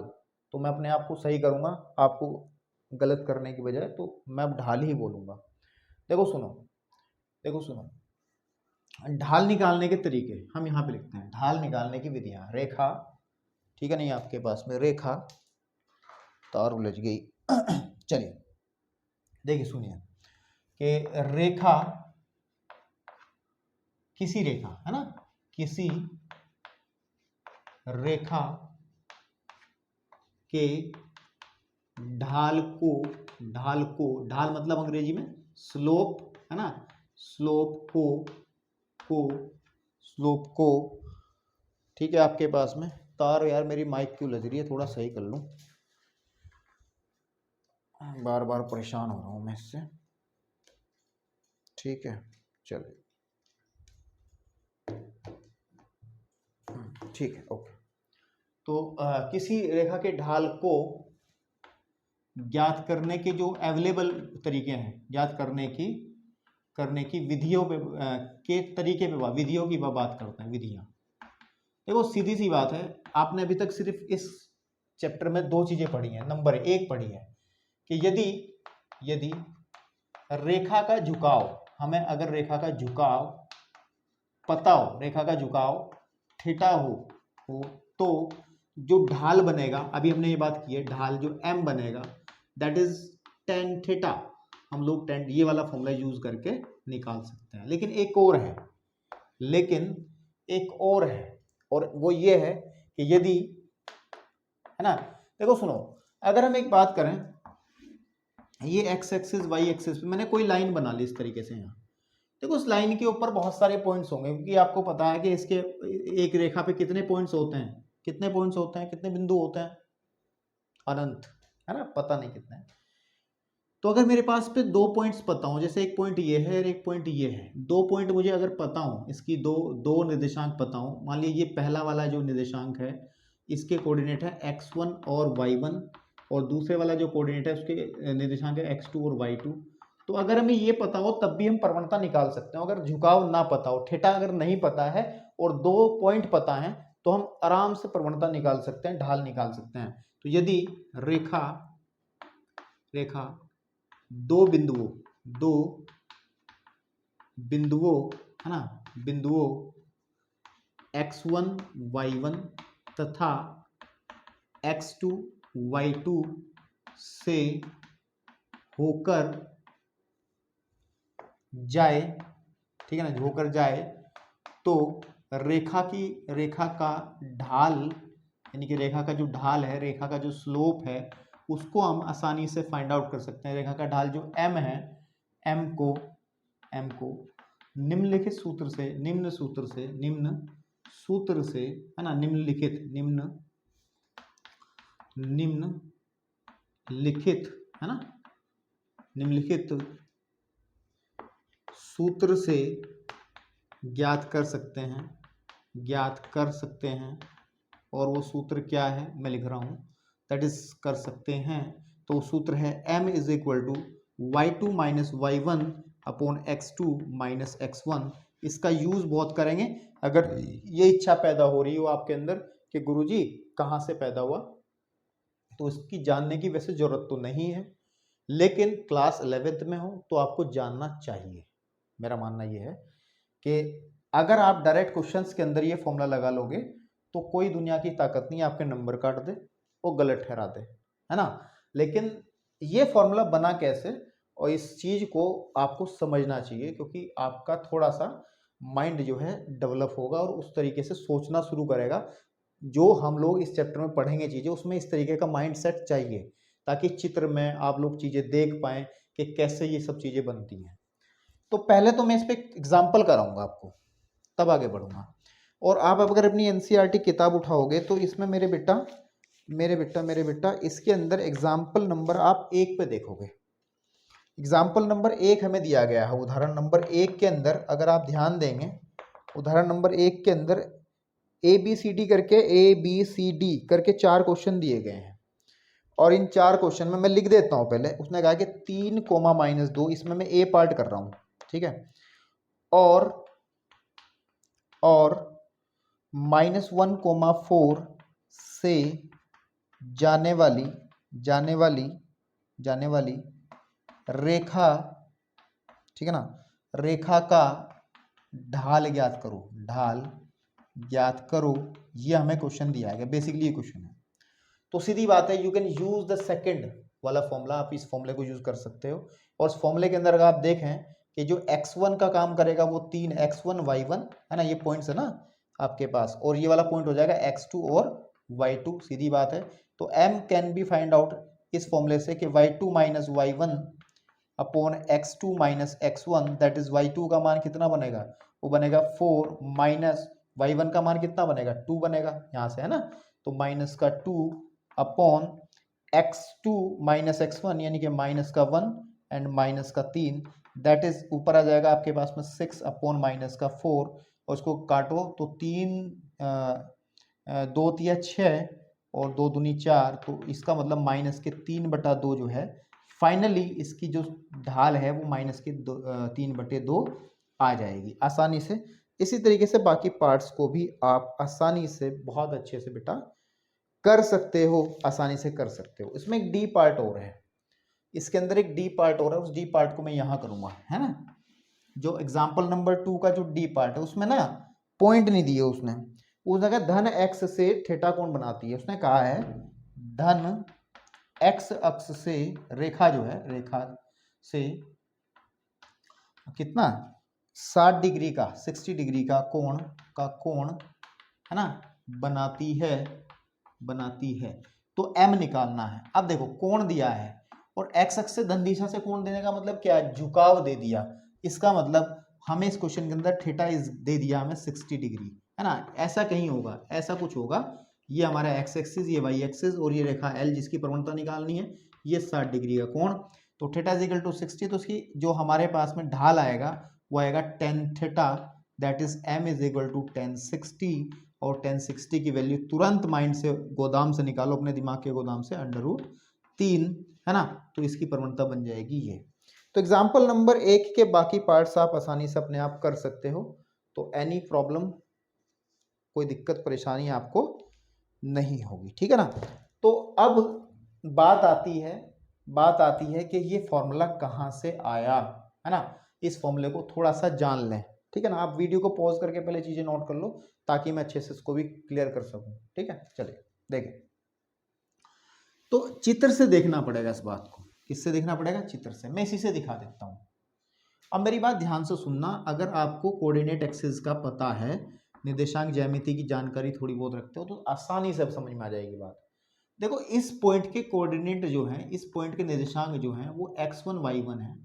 तो मैं अपने आप को सही करूंगा आपको गलत करने की बजाय, तो मैं अब ढाल ही बोलूंगा। देखो सुनो, देखो सुनो, ढाल निकालने के तरीके हम यहाँ पे लिखते हैं, ढाल निकालने की विधियां। रेखा, ठीक है, नहीं आपके पास में रेखा, तार उलझ गई चलिए देखिए सुनिए कि रेखा, किसी रेखा, है ना, किसी रेखा के ढाल को, ढाल मतलब अंग्रेजी में स्लोप, है ना, स्लोप को, ठीक है, आपके पास में तार, यार मेरी माइक क्यों लग रही है, थोड़ा सही कर लूं, बार बार परेशान हो रहा हूं मैं इससे, ठीक है, चलिए ठीक है, ओके। तो किसी रेखा के ढाल को ज्ञात करने के जो अवेलेबल तरीके हैं, ज्ञात करने की विधियों पे के तरीके पे विधियों की बात करते हैं, विधियां। देखो सीधी सी बात है, आपने अभी तक सिर्फ इस चैप्टर में दो चीजें पढ़ी हैं। नंबर एक पढ़ी है कि यदि रेखा का झुकाव, हमें अगर रेखा का झुकाव पता हो, रेखा का झुकाव थीटा हो तो जो ढाल बनेगा, अभी हमने ये बात की है, ढाल जो m बनेगा दैट इज tan थीटा, हम लोग tan ये वाला फॉर्मूला यूज करके निकाल सकते हैं। लेकिन एक और है, और वो ये है कि यदि, है ना, देखो सुनो, अगर हम एक बात करें, ये x एक्सिस y एक्सिस पे मैंने कोई लाइन बना ली इस तरीके से, यहाँ देखो उस लाइन के ऊपर बहुत सारे पॉइंट्स होंगे, क्योंकि आपको पता है कि इसके एक रेखा पे कितने पॉइंट्स होते हैं, कितने बिंदु होते हैं, अनंत, है ना, पता नहीं कितने। तो अगर मेरे पास पे दो पॉइंट्स पता हो, जैसे एक पॉइंट ये है और एक पॉइंट ये है, दो पॉइंट मुझे अगर पता हो, इसकी दो निर्देशांक पता हो, मान लीजिए ये पहला वाला जो निर्देशांक है इसके कोऑर्डिनेट है x1 और y1, और दूसरे वाला जो कोऑर्डिनेट है उसके निर्देशांक है x2 और y2। तो अगर हमें ये पता हो तब भी हम प्रवणता निकाल सकते हैं। अगर झुकाव ना पता हो, थीटा अगर नहीं पता है और दो पॉइंट पता है, तो हम आराम से प्रवणता निकाल सकते हैं, ढाल निकाल सकते हैं। तो यदि रेखा दो बिंदुओं, है ना, बिंदुओं x1 y1 तथा x2 y2 से होकर जाए, ठीक है ना, होकर जाए, तो रेखा का ढाल, यानी कि रेखा का जो ढाल है, रेखा का जो स्लोप है, उसको हम आसानी से फाइंड आउट कर सकते हैं। रेखा का ढाल जो m है, m को निम्नलिखित सूत्र से, निम्न सूत्र से, है ना, निम्नलिखित, है ना, निम्नलिखित सूत्र से ज्ञात कर सकते हैं, और वो सूत्र क्या है मैं लिख रहा हूं, दैट इज कर सकते हैं। तो सूत्र है m is equal to y2 minus y1 upon x2 minus x1। इसका यूज बहुत करेंगे अगर ये इच्छा पैदा हो रही हो आपके अंदर कि गुरुजी कहाँ से पैदा हुआ, तो इसकी जानने की वैसे जरूरत तो नहीं है, लेकिन क्लास 11th में हो तो आपको जानना चाहिए। मेरा मानना यह है कि अगर आप डायरेक्ट क्वेश्चंस के अंदर ये फॉर्मूला लगा लोगे तो कोई दुनिया की ताकत नहीं आपके नंबर काट दे, वो गलत ठहरा दे, है ना। लेकिन ये फॉर्मूला बना कैसे, और इस चीज को आपको समझना चाहिए, क्योंकि आपका थोड़ा सा माइंड जो है डेवलप होगा और उस तरीके से सोचना शुरू करेगा। जो हम लोग इस चैप्टर में पढ़ेंगे चीजें, उसमें इस तरीके का माइंड सेट चाहिए, ताकि चित्र में आप लोग चीजें देख पाएं कि कैसे ये सब चीज़ें बनती हैं। तो पहले तो मैं इस पे एग्जाम्पल कराऊंगा आपको, तब आगे बढ़ूंगा। और आप अगर अपनी एनसीईआरटी किताब उठाओगे तो इसमें मेरे बेटा इसके अंदर एग्जाम्पल नंबर आप 1 पे देखोगे। एग्जाम्पल नंबर 1 हमें दिया गया है। उदाहरण नंबर 1 के अंदर अगर आप ध्यान देंगे, उदाहरण नंबर 1 के अंदर ए बी सी डी करके 4 क्वेश्चन दिए गए हैं। और इन 4 क्वेश्चन में मैं लिख देता हूं पहले। उसने कहा कि 3 कोमा -2, इसमें मैं ए पार्ट कर रहा हूं, ठीक है। और -1,4 से जाने वाली रेखा, ठीक है ना, रेखा का ढाल ज्ञात करो। ये हमें क्वेश्चन दिया है, बेसिकली ये क्वेश्चन है। तो सीधी बात है, you can use the second वाला फॉर्मूला, आप इस फॉर्मूले को यूज कर सकते हो। और उस फॉर्मूले के अंदर अगर आप देखें कि जो x1 का काम करेगा वो 3x1 y1 है ना, ये पॉइंट्स है ना आपके पास, और ये वाला पॉइंट हो जाएगा x2 और y2, सीधी बात है। तो m can be find out इस फॉर्मूले से कि y2 minus y1 upon x2 minus x1, that is y2 का मान कितना बनेगा, वो बनेगा 4 माइनस y1 का मान कितना बनेगा, 2 बनेगा यहाँ से, है ना। तो माइनस का 2 अपॉन x2 माइनस x1 यानी कि माइनस का 1 एंड माइनस का 3, दैट इज ऊपर आ जाएगा आपके पास में 6 अपॉन माइनस का 4, और उसको काटो तो 2 तिया 6 और 2 दूनी 4, तो इसका मतलब माइनस के 3/2 जो है, फाइनली इसकी जो ढाल है वो माइनस के 3/2 आ जाएगी आसानी से। इसी तरीके से बाकी पार्ट्स को भी आप आसानी से बहुत अच्छे से बेटा कर सकते हो, आसानी से कर सकते हो। इसमें एक डी पार्ट और है, इसके अंदर एक डी पार्ट और है, उस डी पार्ट को मैं यहाँ करूँगा, है ना। जो एग्जाम्पल नंबर 2 का जो डी पार्ट है उसमें ना पॉइंट नहीं दिए उसने कहा धन x से थीटा कोण बनाती है। उसने कहा है धन x अक्ष से रेखा जो है, रेखा से कितना 60 डिग्री का 60 डिग्री का कोण है ना बनाती है। तो m निकालना है। अब देखो कोण दिया है और x अक्ष से धन दिशा से कोण देने का मतलब क्या है, झुकाव दे दिया। इसका मतलब हमें इस क्वेश्चन के अंदर थीटा इज दे दिया हमें 60 डिग्री, है ना। ऐसा कहीं होगा, ऐसा कुछ होगा, ये हमारा x एक्सिस, ये y एक्सिस, और ये रेखा l जिसकी प्रवणता निकालनी है, ये 60 डिग्री का कोण। तो थीटा इज इक्वल टू 60, तो उसकी जो हमारे पास में ढाल आएगा वो आएगा tan theta, that is m is equal to tan 60, और tan 60 की वैल्यू तुरंत माइंड से गोदाम से निकालो, अपने दिमाग के गोदाम से, √3, है ना। तो इसकी प्रवणता बन जाएगी ये। तो एग्जाम्पल नंबर 1 के बाकी पार्ट्स आप आसानी से अपने आप कर सकते हो। तो एनी प्रॉब्लम, कोई दिक्कत परेशानी आपको नहीं होगी, ठीक है ना। तो अब बात आती है कि ये फॉर्मूला कहाँ से आया, है ना। इस फॉर्मूले को थोड़ा सा जान लें, ठीक है ना। आप वीडियो को पॉज करके पहले चीजें नोट कर लो ताकि मैं अच्छे से इसको भी क्लियर कर सकूं, ठीक है। चलिए देखें, तो चित्र से देखना पड़ेगा इस बात को। किससे देखना पड़ेगा, चित्र से। मैं इसी से दिखा देता हूं। अब मेरी बात ध्यान से सुनना, अगर आपको कोऑर्डिनेट एक्सिस का पता है, निर्देशांक ज्यामिति की जानकारी थोड़ी बहुत रखते हो, तो आसानी से अब समझ में आ जाएगी बात। देखो इस पॉइंट के कोऑर्डिनेट जो हैं, इस पॉइंट के निर्देशांक जो हैं वो x1 y1 है।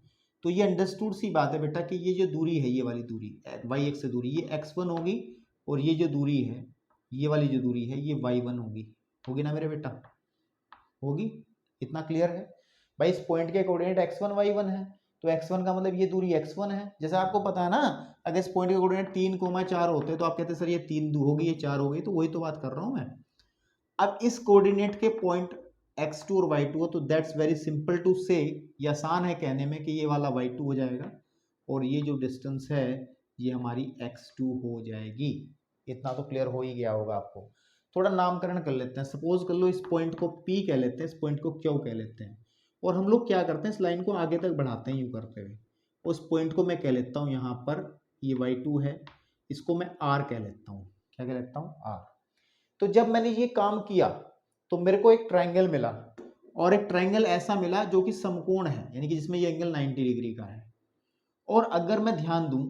तो ये अंडरस्टूड सी बात है बेटा कि ये जो दूरी है, ये वाली दूरी y एक्स से दूरी, ये x1 होगी, और ये जो दूरी है, ये वाली जो दूरी है, ये y1 होगी ना मेरे बेटा, होगी। इतना क्लियर है भाई। इस पॉइंट के कोऑर्डिनेट x1 y1 है, तो x1 का मतलब ये दूरी x1 है। जैसे आपको पता है ना, अगर इस पॉइंट के कोऑर्डिनेट 3,4 होते तो आप कहते सर ये 3 होगी, ये 4 हो गई, तो वही तो बात कर रहा हूं मैं। अब इस कोऑर्डिनेट के पॉइंट x2 और y2 हो, तो दैट्स वेरी सिंपल टू से, ये आसान है कहने में कि ये वाला y2 हो जाएगा, और ये जो डिस्टेंस है ये हमारी x2 हो जाएगी। इतना तो क्लियर हो ही गया होगा आपको। थोड़ा नामकरण कर लेते हैं। सपोज कर लो इस पॉइंट को P कह लेते हैं, इस पॉइंट को Q कह लेते हैं, और हम लोग क्या करते हैं, इस लाइन को आगे तक बढ़ाते हैं यूँ करते हुए। उस पॉइंट को मैं कह लेता हूँ यहाँ पर, ये y2 है, इसको मैं R कह लेता हूँ। क्या कह लेता हूँ, R। तो जब मैंने ये काम किया तो मेरे को एक ट्रायंगल मिला, और एक ट्रायंगल ऐसा मिला जो कि समकोण है, यानी कि जिसमें ये एंगल 90 डिग्री का है। और अगर मैं ध्यान दूं,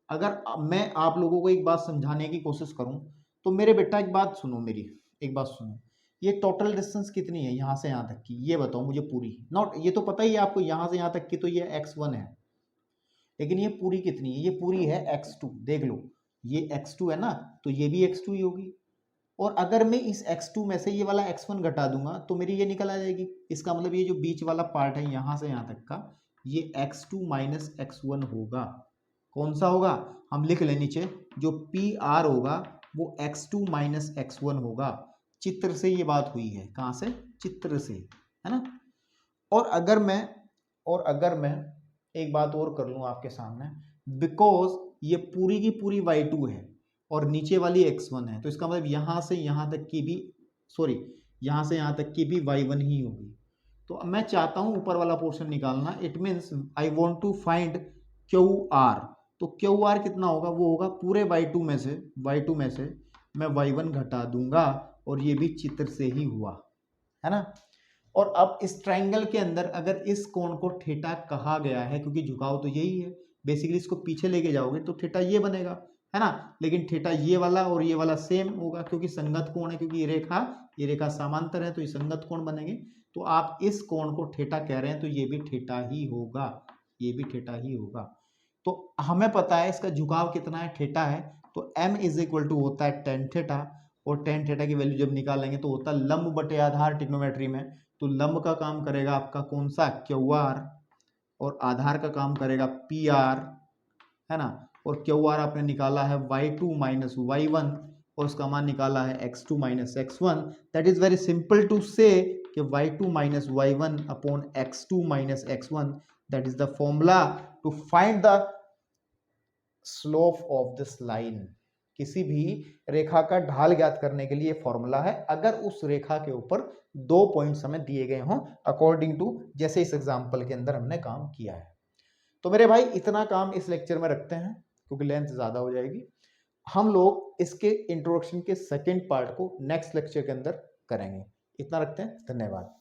अगर मैं आप लोगों को एक बात समझाने की कोशिश करूं, तो मेरे बेटा एक बात सुनो, मेरी एक बात सुनो। ये टोटल डिस्टेंस कितनी है यहाँ से यहाँ तक की, ये बताओ मुझे पूरी। नॉट, ये तो पता ही है आपको यहाँ से यहाँ तक की तो ये x1 है, लेकिन ये पूरी कितनी है, ये पूरी है x2। देख लो ये x2 है ना, तो ये भी x2 ही होगी। और अगर मैं इस x2 में से ये वाला x1 घटा दूंगा तो मेरी ये निकल आ जाएगी। इसका मतलब ये जो बीच वाला पार्ट है यहाँ से यहाँ तक का, ये x2 माइनस x1 होगा। कौन सा होगा, हम लिख लें नीचे, जो PR होगा वो x2 माइनस x1 होगा। चित्र से ये बात हुई है, कहाँ से, चित्र से, है ना। और अगर मैं एक बात और कर लूँ आपके सामने, बिकॉज ये पूरी की पूरी y2 है और नीचे वाली x1 है, तो इसका मतलब यहाँ से यहाँ तक की भी, सॉरी यहाँ से यहाँ तक की भी y1 ही होगी। तो मैं चाहता हूँ ऊपर वाला पोर्शन निकालना, it means I want to find QR। तो QR कितना होगा, वो होगा पूरे y2 में से मैं y1 घटा दूंगा, और ये भी चित्र से ही हुआ, है ना। और अब इस ट्राइंगल के अंदर अगर इस कोण को थीटा कहा गया है, क्योंकि झुकाव तो यही है, बेसिकली इसको पीछे लेके जाओगे तो थीटा ये बनेगा, है ना। लेकिन थीटा ये वाला और ये वाला सेम होगा, क्योंकि संगत कोण है, क्योंकि ये रेखा समांतर है, तो ये संगत कोण बनेंगे। तो आप इस कोण को थीटा कह रहे हैं, तो ये भी थीटा ही होगा, ये भी थीटा ही होगा। तो हमें पता है इसका झुकाव कितना है, थीटा है, तो m इज इक्वल टू होता है टेन थीटा, और टेन थीटा की वैल्यू जब निकालेंगे तो होता है लंब बटे आधार ट्रिग्नोमेट्री में। तो लंब का काम करेगा आपका कौन सा, QR, और आधार का काम करेगा PR, है ना। और QR आपने निकाला है y2 माइनस y1, और उसका मान निकाला है x2 minus x1। That is very simple to say कि y2 minus y1 upon x2 minus x1, that is the formula to find the slope of this line. किसी भी रेखा का ढाल ज्ञात करने के लिए फॉर्मूला है, अगर उस रेखा के ऊपर 2 पॉइंट्स हमें दिए गए हों, अकॉर्डिंग टू जैसे इस एग्जांपल के अंदर हमने काम किया है। तो मेरे भाई इतना काम इस लेक्चर में रखते हैं, क्योंकि लेंथ ज्यादा हो जाएगी। हम लोग इसके इंट्रोडक्शन के सेकेंड पार्ट को नेक्स्ट लेक्चर के अंदर करेंगे। इतना रखते हैं, धन्यवाद।